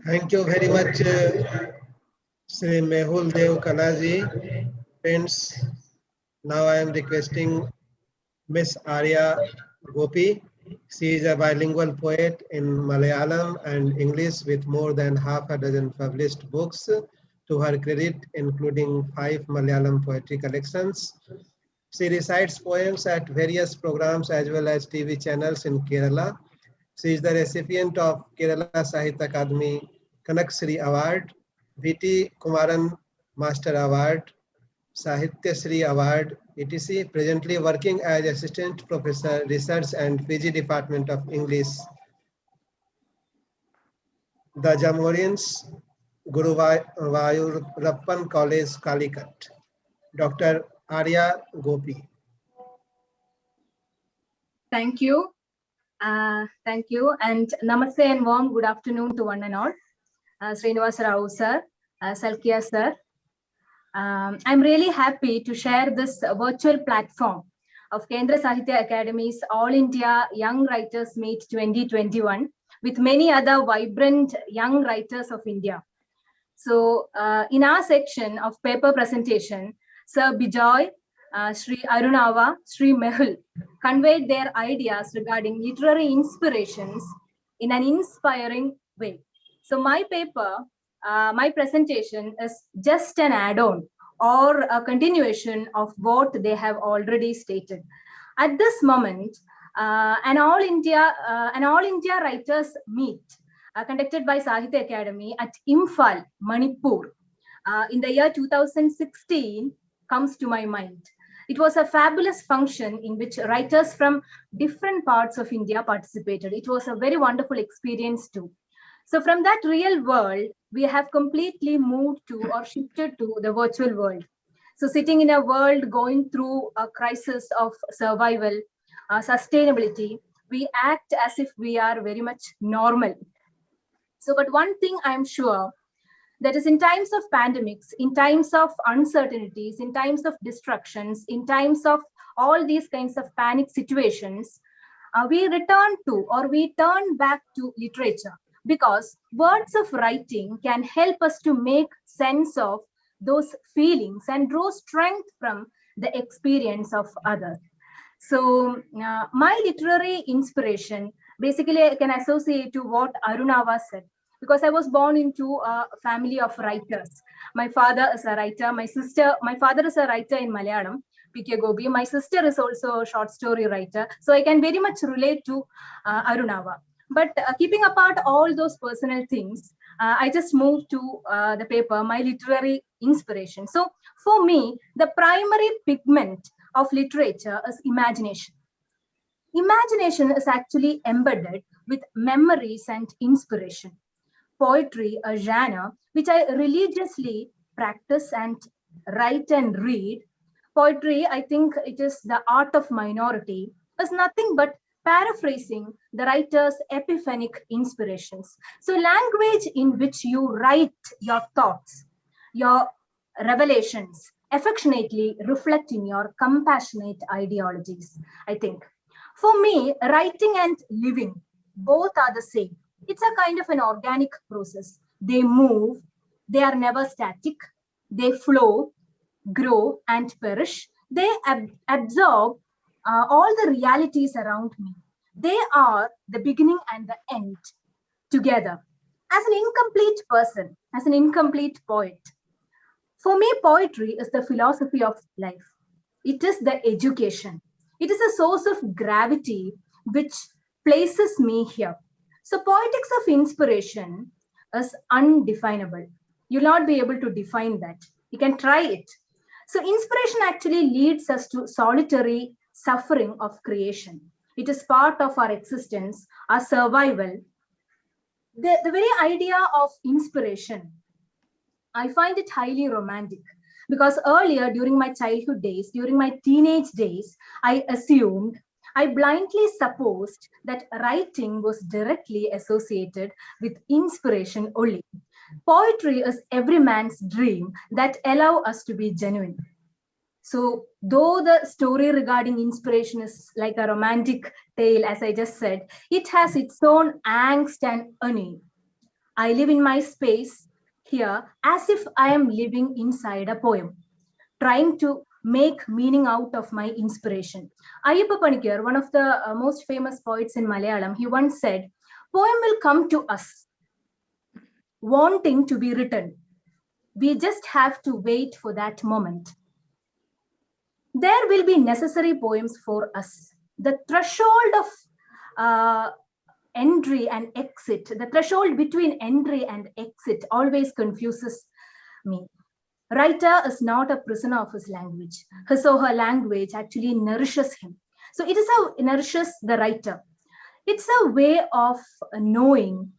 Thank you very much, Sri Mehul Dev Kanaji. Friends, now I am requesting Miss Arya Gopi. She is a bilingual poet in Malayalam and English with more than half a dozen published books to her credit, including 5 Malayalam poetry collections. She recites poems at various programs as well as TV channels in Kerala. She is the recipient of Kerala Sahitya Akademi Kanak Sri Award, V.T. Kumaran Master Award, Sahitya Sri Award, etc. Presently working as Assistant Professor, Research and PG Department of English, the Jamorians, Guru Vayurappan College, Calicut. Dr. Arya Gopi. Thank you. Thank you. And namaste and warm good afternoon to one and all. Srinivas Rao sir, Salkia sir. I'm really happy to share this virtual platform of Kendra Sahitya Akademi's All India Young Writers Meet 2021 with many other vibrant young writers of India. So in our section of paper presentation, Sir Bijoy, Sri Arunava, Sri Mehul conveyed their ideas regarding literary inspirations in an inspiring way. So my paper, my presentation is just an add-on or a continuation of what they have already stated. At this moment, an All India Writers Meet conducted by Sahitya Akademi at Imphal, Manipur, in the year 2016 comes to my mind. It was a fabulous function in which writers from different parts of India participated. It was a very wonderful experience too. So from that real world, we have completely moved to or shifted to the virtual world. So sitting in a world going through a crisis of survival, sustainability, we act as if we are very much normal. So, but one thing I'm sure, that is in times of pandemics, in times of uncertainties, in times of destructions, in times of all these kinds of panic situations, we return to or we turn back to literature, because words of writing can help us to make sense of those feelings and draw strength from the experience of others. So my literary inspiration, basically I can associate to what Arunava said, because I was born into a family of writers. My father is a writer. My father is a writer in Malayalam, P.K. Gopi. My sister is also a short story writer. So I can very much relate to Arunava. But keeping apart all those personal things, I just moved to the paper, my literary inspiration. So for me, the primary pigment of literature is imagination. Imagination is actually embedded with memories and inspiration. Poetry, a genre which I religiously practice and write and read. Poetry, I think it is the art of minority, is nothing but paraphrasing the writer's epiphanic inspirations. So language in which you write your thoughts, your revelations, affectionately reflecting your compassionate ideologies, I think. For me, writing and living, both are the same. It's a kind of an organic process. They move, they are never static, they flow, grow, and perish. They absorb all the realities around me. They are the beginning and the end together. As an incomplete person, as an incomplete poet, for me, poetry is the philosophy of life. It is the education. It is a source of gravity which places me here. So poetics of inspiration is undefinable. You'll not be able to define that. You can try it. So inspiration actually leads us to solitary suffering of creation. It is part of our existence, our survival. The very idea of inspiration, I find it highly romantic, because earlier during my childhood days, during my teenage days, I blindly supposed that writing was directly associated with inspiration only. Poetry is every man's dream that allow us to be genuine. So though the story regarding inspiration is like a romantic tale, as I just said, it has its own angst and ennui. I live in my space here as if I am living inside a poem, trying to make meaning out of my inspiration. Ayyappa Panikar, one of the most famous poets in Malayalam, he once said, "Poem will come to us, wanting to be written. We just have to wait for that moment. There will be necessary poems for us. The threshold of entry and exit, the threshold between entry and exit always confuses me. Writer is not a prisoner of his language. His or her language actually nourishes him. So it is how it nourishes the writer. It's a way of knowing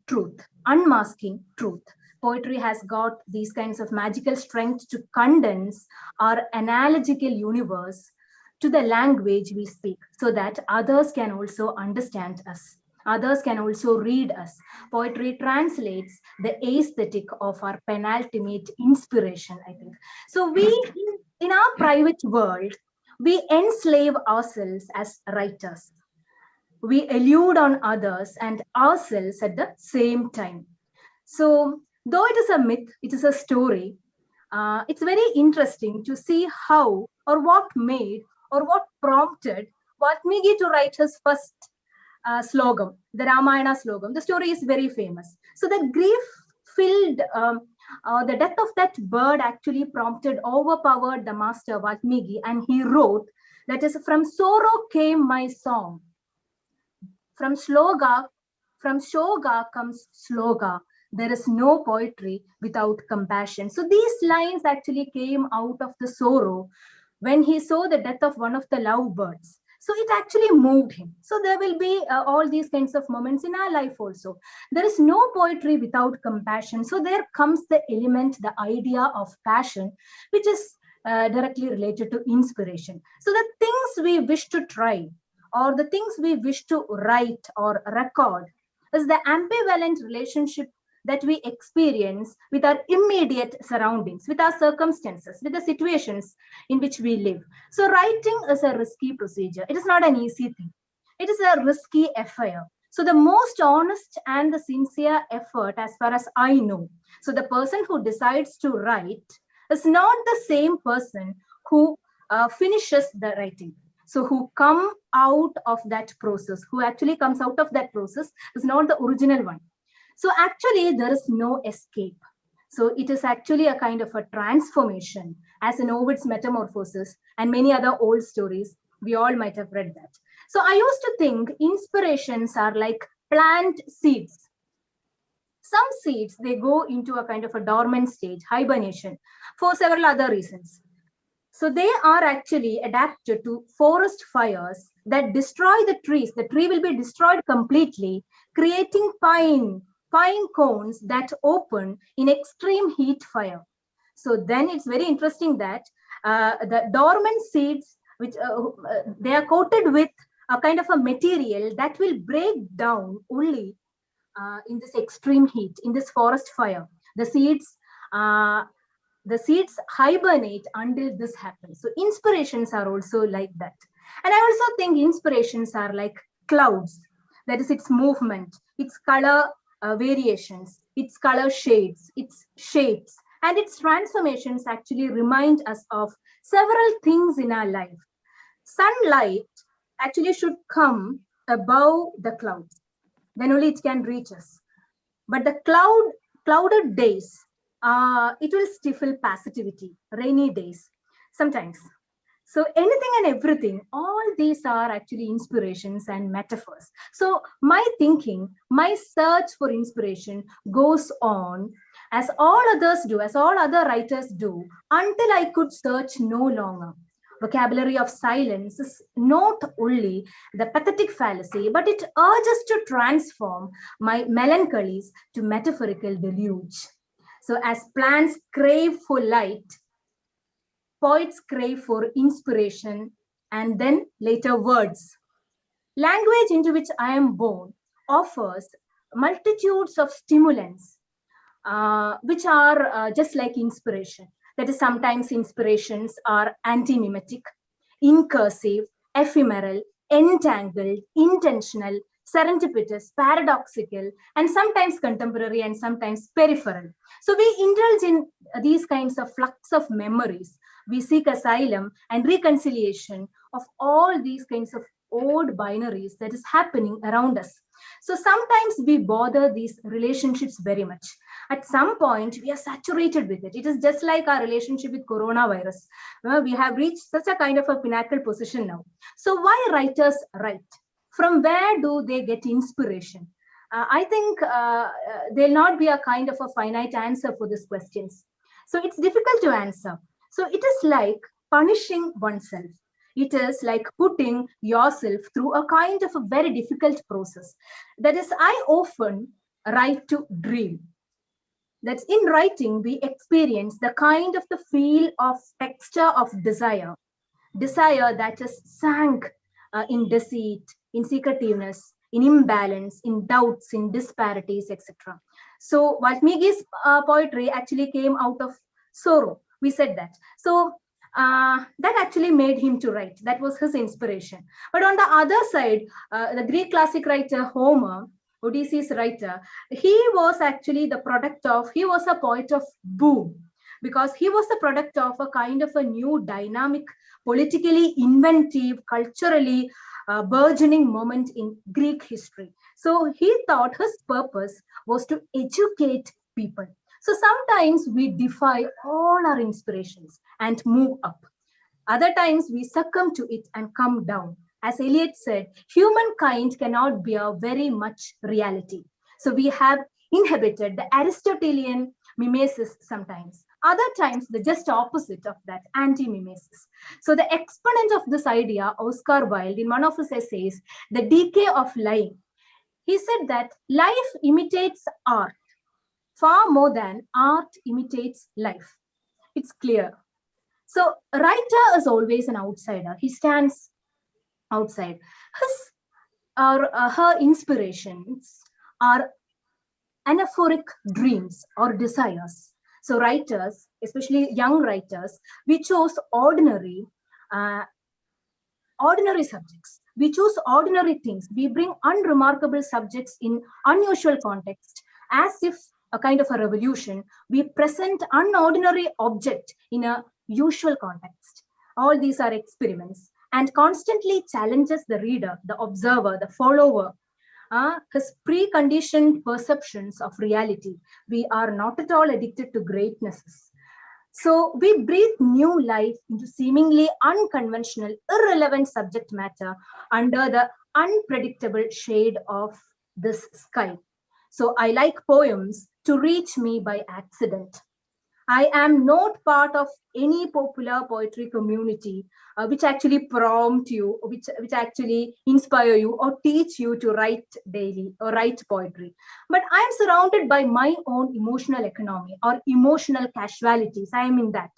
truth, unmasking truth. Poetry has got these kinds of magical strength to condense our analogical universe to the language we speak, so that others can also understand us. Others can also read us. Poetry translates the aesthetic of our penultimate inspiration, I think. So we, in our private world, we enslave ourselves as writers. We elude on others and ourselves at the same time. So though it is a myth, it is a story, it's very interesting to see how or what made or what prompted Valmiki to write his first slogam, the Ramayana slogam. The story is very famous. So the grief-filled, the death of that bird actually overpowered the master Valmiki, and he wrote, that is, from sorrow came my song. From Shoga comes Sloga. There is no poetry without compassion. So these lines actually came out of the sorrow when he saw the death of one of the lovebirds. So it actually moved him. So there will be all these kinds of moments in our life also. There is no poetry without compassion. So there comes the element, the idea of passion, which is directly related to inspiration. So the things we wish to try, or the things we wish to write or record, is the ambivalent relationship that we experience with our immediate surroundings, with our circumstances, with the situations in which we live. So writing is a risky procedure. It is not an easy thing. It is a risky affair. So the most honest and the sincere effort, as far as I know, so the person who decides to write is not the same person who finishes the writing. So who come out of that process, who actually comes out of that process is not the original one. So actually there is no escape. So it is actually a kind of a transformation, as in Ovid's Metamorphosis and many other old stories. We all might have read that. So I used to think inspirations are like plant seeds. Some seeds, they go into a kind of a dormant stage, hibernation, for several other reasons. So they are actually adapted to forest fires that destroy the trees. The tree will be destroyed completely, creating pine cones that open in extreme heat fire. So then it's very interesting that the dormant seeds, which they are coated with a kind of a material that will break down only in this extreme heat, in this forest fire. The seeds hibernate until this happens. So inspirations are also like that. And I also think inspirations are like clouds. That is its movement, its color variations, its color shades, its shapes, and its transformations actually remind us of several things in our life. Sunlight actually should come above the clouds. Then only it can reach us. But the clouded days, it will stifle passivity, rainy days, sometimes. So anything and everything, all these are actually inspirations and metaphors. So my thinking, my search for inspiration goes on as all others do, as all other writers do, until I could search no longer. vocabulary of silence is not only the pathetic fallacy, but it urges to transform my melancholies to metaphorical deluge. So as plants crave for light, poets crave for inspiration, and then later words. Language into which I am born offers multitudes of stimulants, which are just like inspiration. That is, sometimes inspirations are anti-mimetic, incursive, ephemeral, entangled, intentional, serendipitous, paradoxical, and sometimes contemporary and sometimes peripheral. So we indulge in these kinds of flux of memories. We seek asylum and reconciliation of all these kinds of odd binaries that is happening around us. So sometimes we bother these relationships very much. At some point, we are saturated with it. It is just like our relationship with coronavirus. We have reached such a kind of a pinnacle position now. So why writers write? From where do they get inspiration? I think there'll not be a kind of a finite answer for these questions. So it's difficult to answer. So it is like punishing oneself. It is like putting yourself through a kind of a very difficult process. That is, I often write to dream. That in writing, we experience the kind of the feel of texture of desire that is sank in deceit, in secretiveness, in imbalance, in doubts, in disparities, etc. So Valmiki's poetry actually came out of sorrow. We said that. So that actually made him to write. That was his inspiration. But on the other side, the Greek classic writer Homer, Odysseus writer, he was actually the product of, he was a poet of boom, because he was the product of a kind of a new dynamic, politically inventive, culturally burgeoning moment in Greek history. So he thought his purpose was to educate people. So sometimes we defy all our inspirations and move up. Other times we succumb to it and come down. As Eliot said, humankind cannot bear very much reality. So we have inhabited the Aristotelian mimesis sometimes. Other times, the just opposite of that, anti-mimesis. So the exponent of this idea, Oscar Wilde, in one of his essays, The Decay of Lying, he said that life imitates art far more than art imitates life. It's clear. So a writer is always an outsider. He stands outside. His or her inspirations are anaphoric dreams or desires. So writers, especially young writers, we chose ordinary subjects. We choose ordinary things. We bring unremarkable subjects in unusual context, as if a kind of a revolution. We present unordinary object in a usual context. All these are experiments and constantly challenges the reader, the observer, the follower, his preconditioned perceptions of reality. We are not at all addicted to greatnesses. So we breathe new life into seemingly unconventional, irrelevant subject matter under the unpredictable shade of this sky. So I like poems to reach me by accident. I am not part of any popular poetry community which actually prompt you, which actually inspire you or teach you to write daily or write poetry. But I am surrounded by my own emotional economy or emotional casualties. I am in that.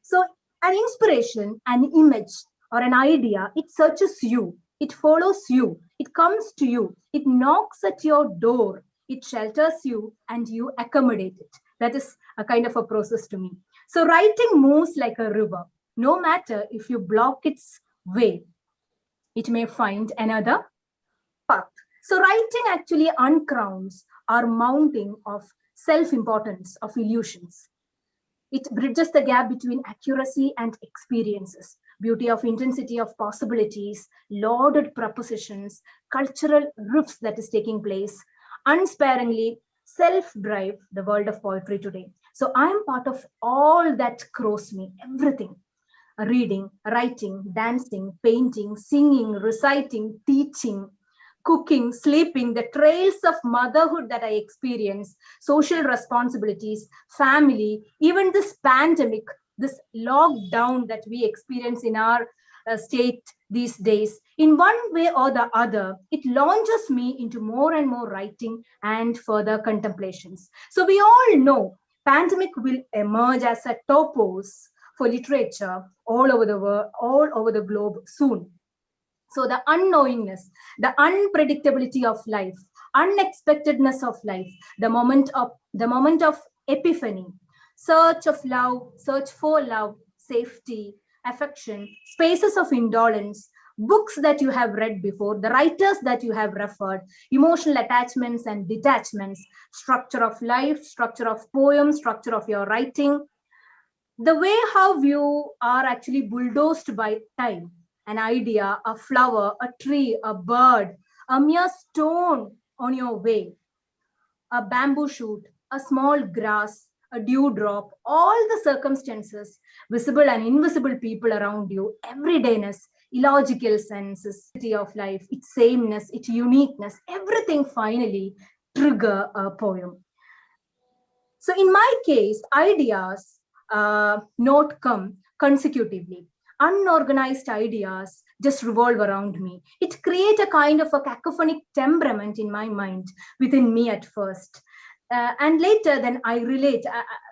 So an inspiration, an image or an idea, it searches you, it follows you, it comes to you, it knocks at your door, it shelters you and you accommodate it. That is a kind of a process to me. So writing moves like a river. No matter if you block its way, it may find another path. So writing actually uncrowns our mounting of self-importance, of illusions. It bridges the gap between accuracy and experiences, beauty of intensity of possibilities, lauded propositions, cultural rifts that is taking place, unsparingly self-drive the world of poetry today. So I am part of all that crows me, everything. Reading, writing, dancing, painting, singing, reciting, teaching, cooking, sleeping, the trails of motherhood that I experience, social responsibilities, family, even this pandemic, this lockdown that we experience in our state these days, in one way or the other, it launches me into more and more writing and further contemplations. So we all know pandemic will emerge as a topos for literature all over the world, all over the globe soon. So the unknowingness, the unpredictability of life, unexpectedness of life, the moment of epiphany, search of love, search for love, safety, affection, spaces of indolence, books that you have read before, the writers that you have referred, emotional attachments and detachments, structure of life, structure of poems, structure of your writing, the way how you are actually bulldozed by time, an idea, a flower, a tree, a bird, a mere stone on your way, a bamboo shoot, a small grass, a dewdrop, all the circumstances, visible and invisible people around you, everydayness, illogical senses of life, its sameness, its uniqueness, everything finally trigger a poem. So in my case, ideas not come consecutively. Unorganized ideas just revolve around me. It creates a kind of a cacophonic temperament in my mind within me at first. And later then I relate.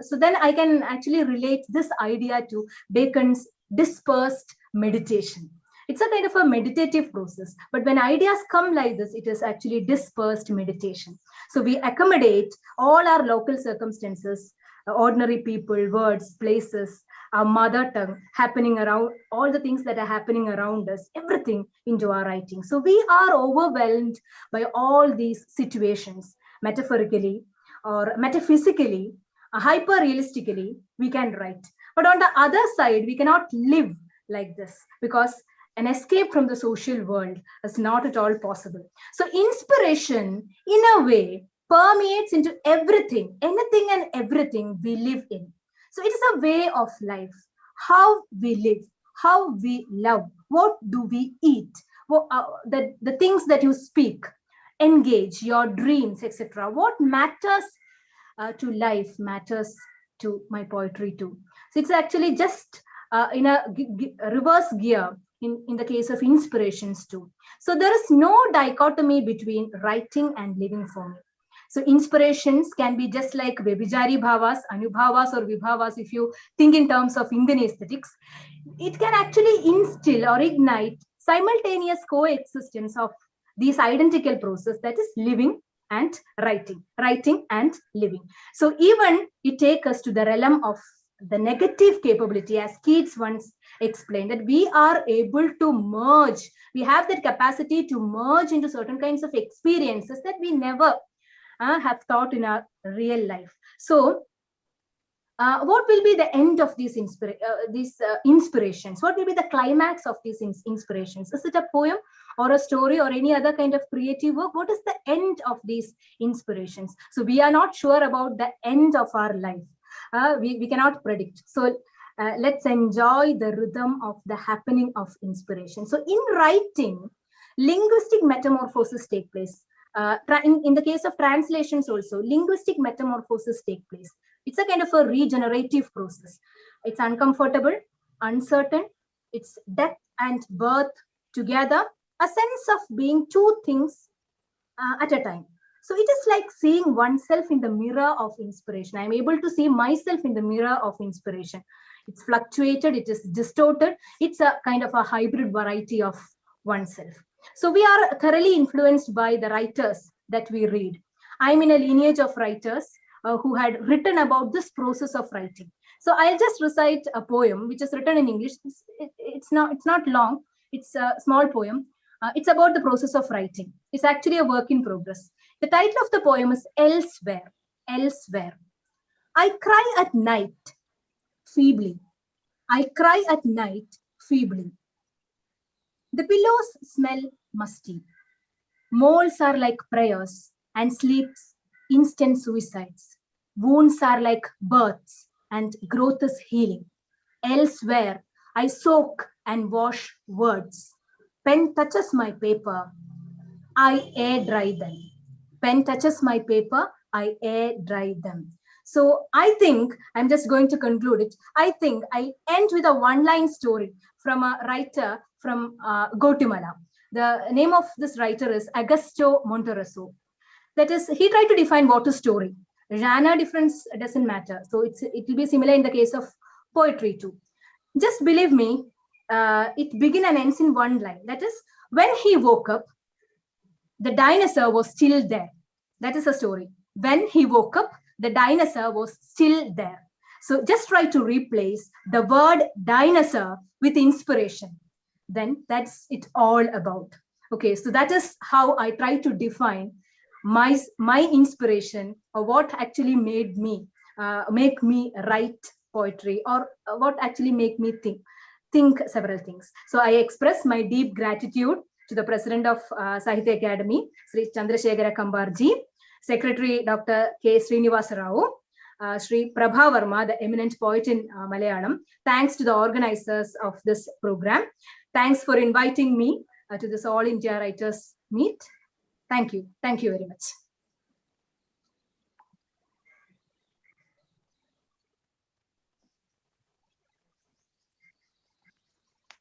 So then I can actually relate this idea to Bacon's dispersed meditation. It's a kind of a meditative process, but when ideas come like this, it is actually dispersed meditation. So we accommodate all our local circumstances, ordinary people, words, places, our mother tongue happening around, all the things that are happening around us, everything into our writing. So we are overwhelmed by all these situations, metaphorically or metaphysically, hyper-realistically, we can write. But on the other side, we cannot live like this because an escape from the social world is not at all possible. So inspiration, in a way, permeates into everything, anything and everything we live in. So it is a way of life, how we live, how we love, what do we eat, the things that you speak, engage, your dreams, etc. What matters to life matters to my poetry too. So it's actually just in a reverse gear in the case of inspirations too. So there is no dichotomy between writing and living for me. So inspirations can be just like Vyabhijari bhavas, anubhavas or vibhavas if you think in terms of Indian aesthetics. It can actually instill or ignite simultaneous coexistence of these identical process, that is living and writing, writing and living. So even it takes us to the realm of the negative capability, as Keats once explained, that we are able to merge, we have that capacity to merge into certain kinds of experiences that we never have thought in our real life. So what will be the end of these inspirations? What will be the climax of these inspirations? Is it a poem or a story or any other kind of creative work? What is the end of these inspirations? So we are not sure about the end of our life. We cannot predict. So let's enjoy the rhythm of the happening of inspiration. So in writing, linguistic metamorphoses take place. In the case of translations also, linguistic metamorphoses take place. It's a kind of a regenerative process. It's uncomfortable, uncertain, it's death and birth together, a sense of being two things at a time. So it is like seeing oneself in the mirror of inspiration. I'm able to see myself in the mirror of inspiration. It's fluctuated, it is distorted. It's a kind of a hybrid variety of oneself. So we are thoroughly influenced by the writers that we read. I'm in a lineage of writers who had written about this process of writing. So I'll just recite a poem which is written in English. It's not long. It's a small poem. It's about the process of writing. It's actually a work in progress. The title of the poem is Elsewhere. Elsewhere. I cry at night, feebly. I cry at night, feebly. The pillows smell musty. Moles are like prayers, and sleeps instant suicides. Wounds are like births, and growth is healing. Elsewhere, I soak and wash words. Pen touches my paper, I air dry them. Pen touches my paper, I air dry them. So I think I'm just going to conclude it. I think I end with a one-line story from a writer from Guatemala. The name of this writer is Augusto Monterroso. That is, he tried to define what is story. Genre difference doesn't matter. So it will be similar in the case of poetry too. Just believe me, it begins and ends in one line. That is, when he woke up, the dinosaur was still there. That is a story. When he woke up, the dinosaur was still there. So just try to replace the word dinosaur with inspiration. Then that's it all about. Okay, so that is how I try to define my inspiration, or what actually made me make me write poetry, or what actually make me think several things. So I express my deep gratitude to the president of Sahitya Akademi, Sri Chandrasekhara Kambarji, Secretary Dr. K. Srinivasa Rao, Sri Prabha Varma, the eminent poet in Malayalam. Thanks to the organizers of this program. Thanks for inviting me to this All India Writers Meet. Thank you. Thank you very much.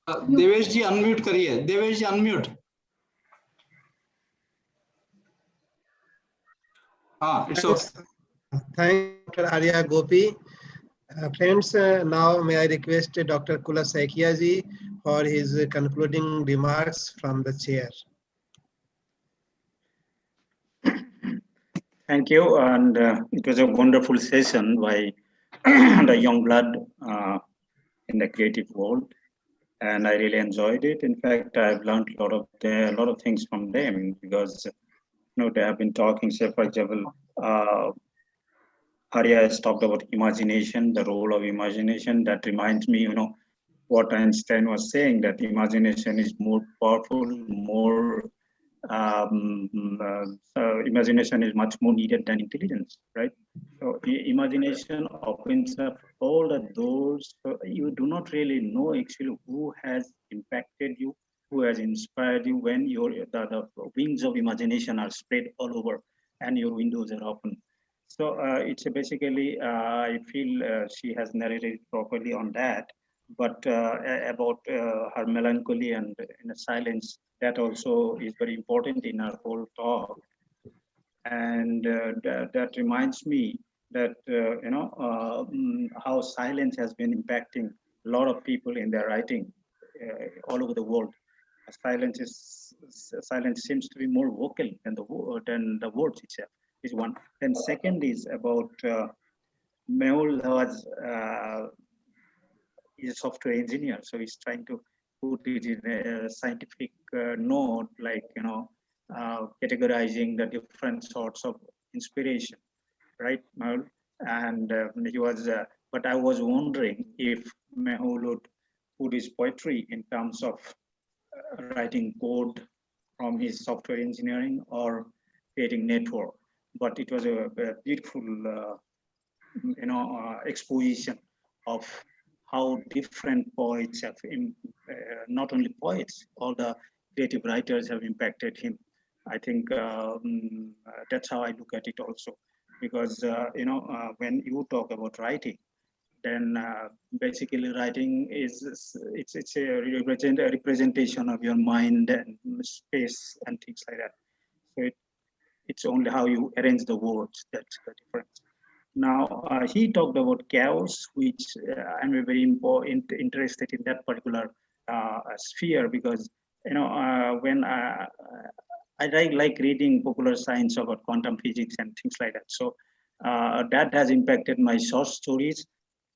Devesh ji unmute करिए. Devesh ji unmute. It's okay. Thank you, Dr. Arya, Gopi. Friends, now may I request Dr. Kula Saikia ji for his concluding remarks from the chair. Thank you, and it was a wonderful session by the young blood in the creative world, and I really enjoyed it. In fact, I've learned a lot of things from them, because they have been talking. Say, for example, Arya has talked about imagination, the role of imagination. That reminds me, what Einstein was saying, that imagination is more powerful, more imagination is much more needed than intelligence, right? So imagination opens up all the doors. So you do not really know actually who has impacted you, who has inspired you, when the wings of imagination are spread all over and your windows are open. So it's basically, I feel she has narrated properly on that, but about her melancholy and silence, that also is very important in our whole talk. And that reminds me that, how silence has been impacting a lot of people in their writing all over the world. Silence seems to be more vocal than the words itself, is one. Then second is about Mehul was is a software engineer, so he's trying to put it in a scientific note, like categorizing the different sorts of inspiration, right, Mehul? And he was, but I was wondering if Mehul would put his poetry in terms of writing code from his software engineering or creating network. But it was a beautiful, exposition of how different poets have, not only poets, all the creative writers have impacted him. I think that's how I look at it also, because when you talk about writing, then basically writing is it's a representation of your mind and space and things like that. So it's only how you arrange the words that's the difference. Now he talked about chaos, which I'm very interested in that particular sphere, because when I like reading popular science about quantum physics and things like that. So that has impacted my short stories.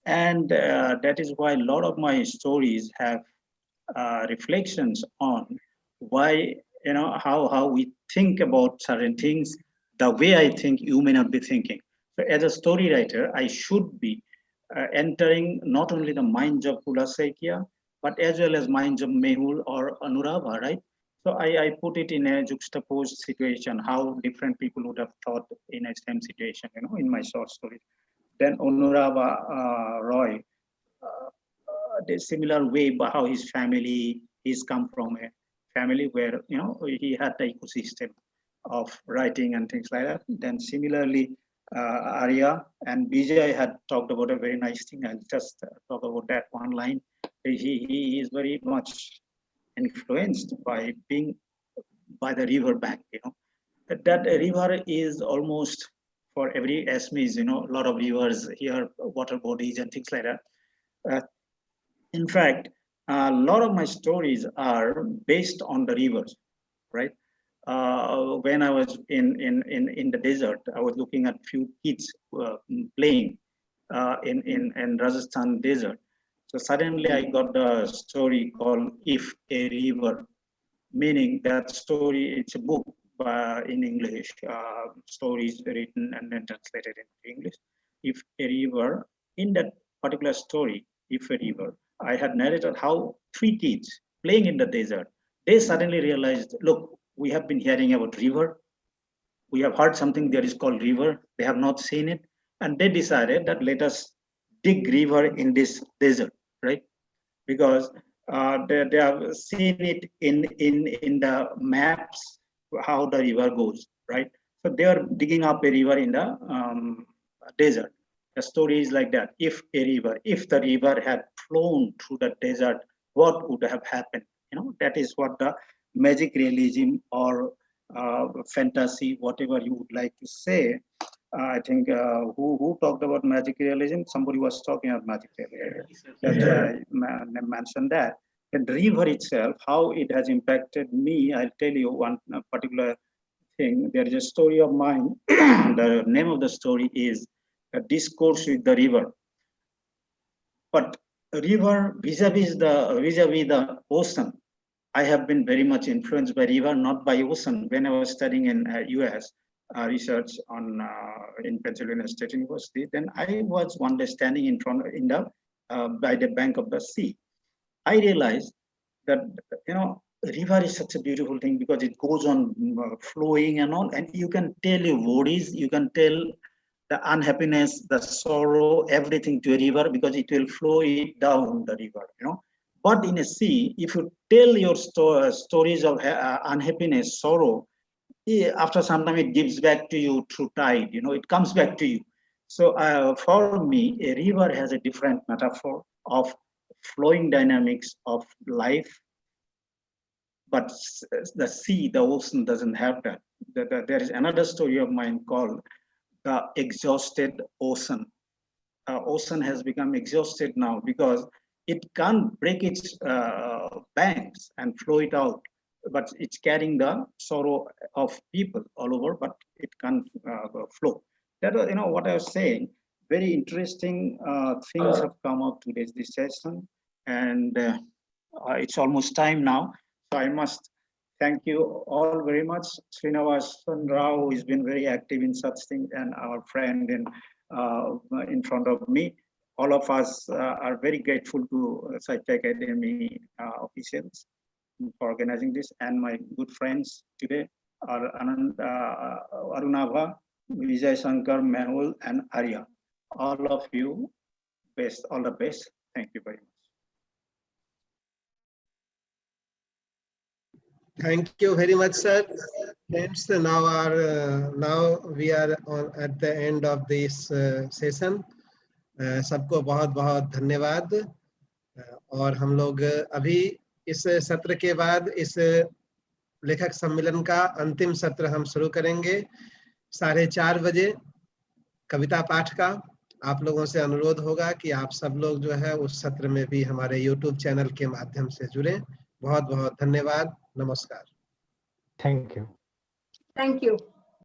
And that is why a lot of my stories have reflections on why, how we think about certain things, the way I think you may not be thinking. So as a story writer, I should be entering not only the minds of Kula Saikia, but as well as minds of Mehul or Anurava, right? So I put it in a juxtaposed situation, how different people would have thought in a same situation, in my short stories. Then Anurava Roy, the similar way, but how his family, he's come from a family where, he had the ecosystem of writing and things like that. Then similarly, Arya, and Vijay had talked about a very nice thing. I'll just talk about that one line. He is very much influenced by being by the river bank. That river is almost for every Assamese, a lot of rivers here, water bodies and things like that. In fact, a lot of my stories are based on the rivers, right? When I was in the desert, I was looking at few kids playing in Rajasthan desert. So suddenly I got the story called "If a River," meaning that story. It's a book in English, stories written and then translated into English. If a river, in that particular story, if a river, I had narrated how 3 kids playing in the desert, they suddenly realized, look, we have been hearing about river. We have heard something there is called river. They have not seen it. And they decided that let us dig river in this desert, right? Because they have seen it in the maps, how the river goes, right? So they are digging up a river in the desert. The story is like that. If the river had flown through the desert, what would have happened? That is what the magic realism or fantasy, whatever you would like to say. I think who talked about magic realism? Somebody was talking about magic realism. Mentioned that. And the river itself, how it has impacted me, I'll tell you one particular thing. There is a story of mine. The name of the story is A Discourse with the River. But river vis-a-vis the ocean, I have been very much influenced by river, not by ocean. When I was studying in US research on in Pennsylvania State University, then I was one day standing by the bank of the sea. I realized that river is such a beautiful thing because it goes on flowing and all, and you can tell your worries, you can tell the unhappiness, the sorrow, everything to a river because it will flow it down the river. But in a sea, if you tell your stories of unhappiness, sorrow, after some time it gives back to you through tide. It comes back to you. So for me, a river has a different metaphor of flowing dynamics of life. But the sea, the ocean doesn't have that. There is another story of mine called The Exhausted Ocean. Ocean has become exhausted now because it can't break its banks and flow it out, but it's carrying the sorrow of people all over, but it can't flow. That was, what I was saying. Very interesting things have come up today's session, and it's almost time now. So I must thank you all very much. Srinivasan Rao, who has been very active in such things, and our friend in front of me. All of us are very grateful to Sahitya Akademi officials for organizing this, and my good friends today are Arunabha, Vijayasankar, Mehul, and Arya. All of you, all the best. Thank you very much. Thank you very much, sir. Friends, now we are at the end of this session. सबको बहुत बहुत धन्यवाद। और हम लोग अभी इस सत्र के बाद इस लेखक सम्मेलन का अंतिम सत्र हम शुरू करेंगे 4:30 बजे कविता पाठ का। आप लोगों से अनुरोध होगा कि आप सब लोग जो है उस सत्र में भी हमारे YouTube चैनल के माध्यम से जुड़ें। बहुत बहुत धन्यवाद। नमस्कार। Thank you. Thank you.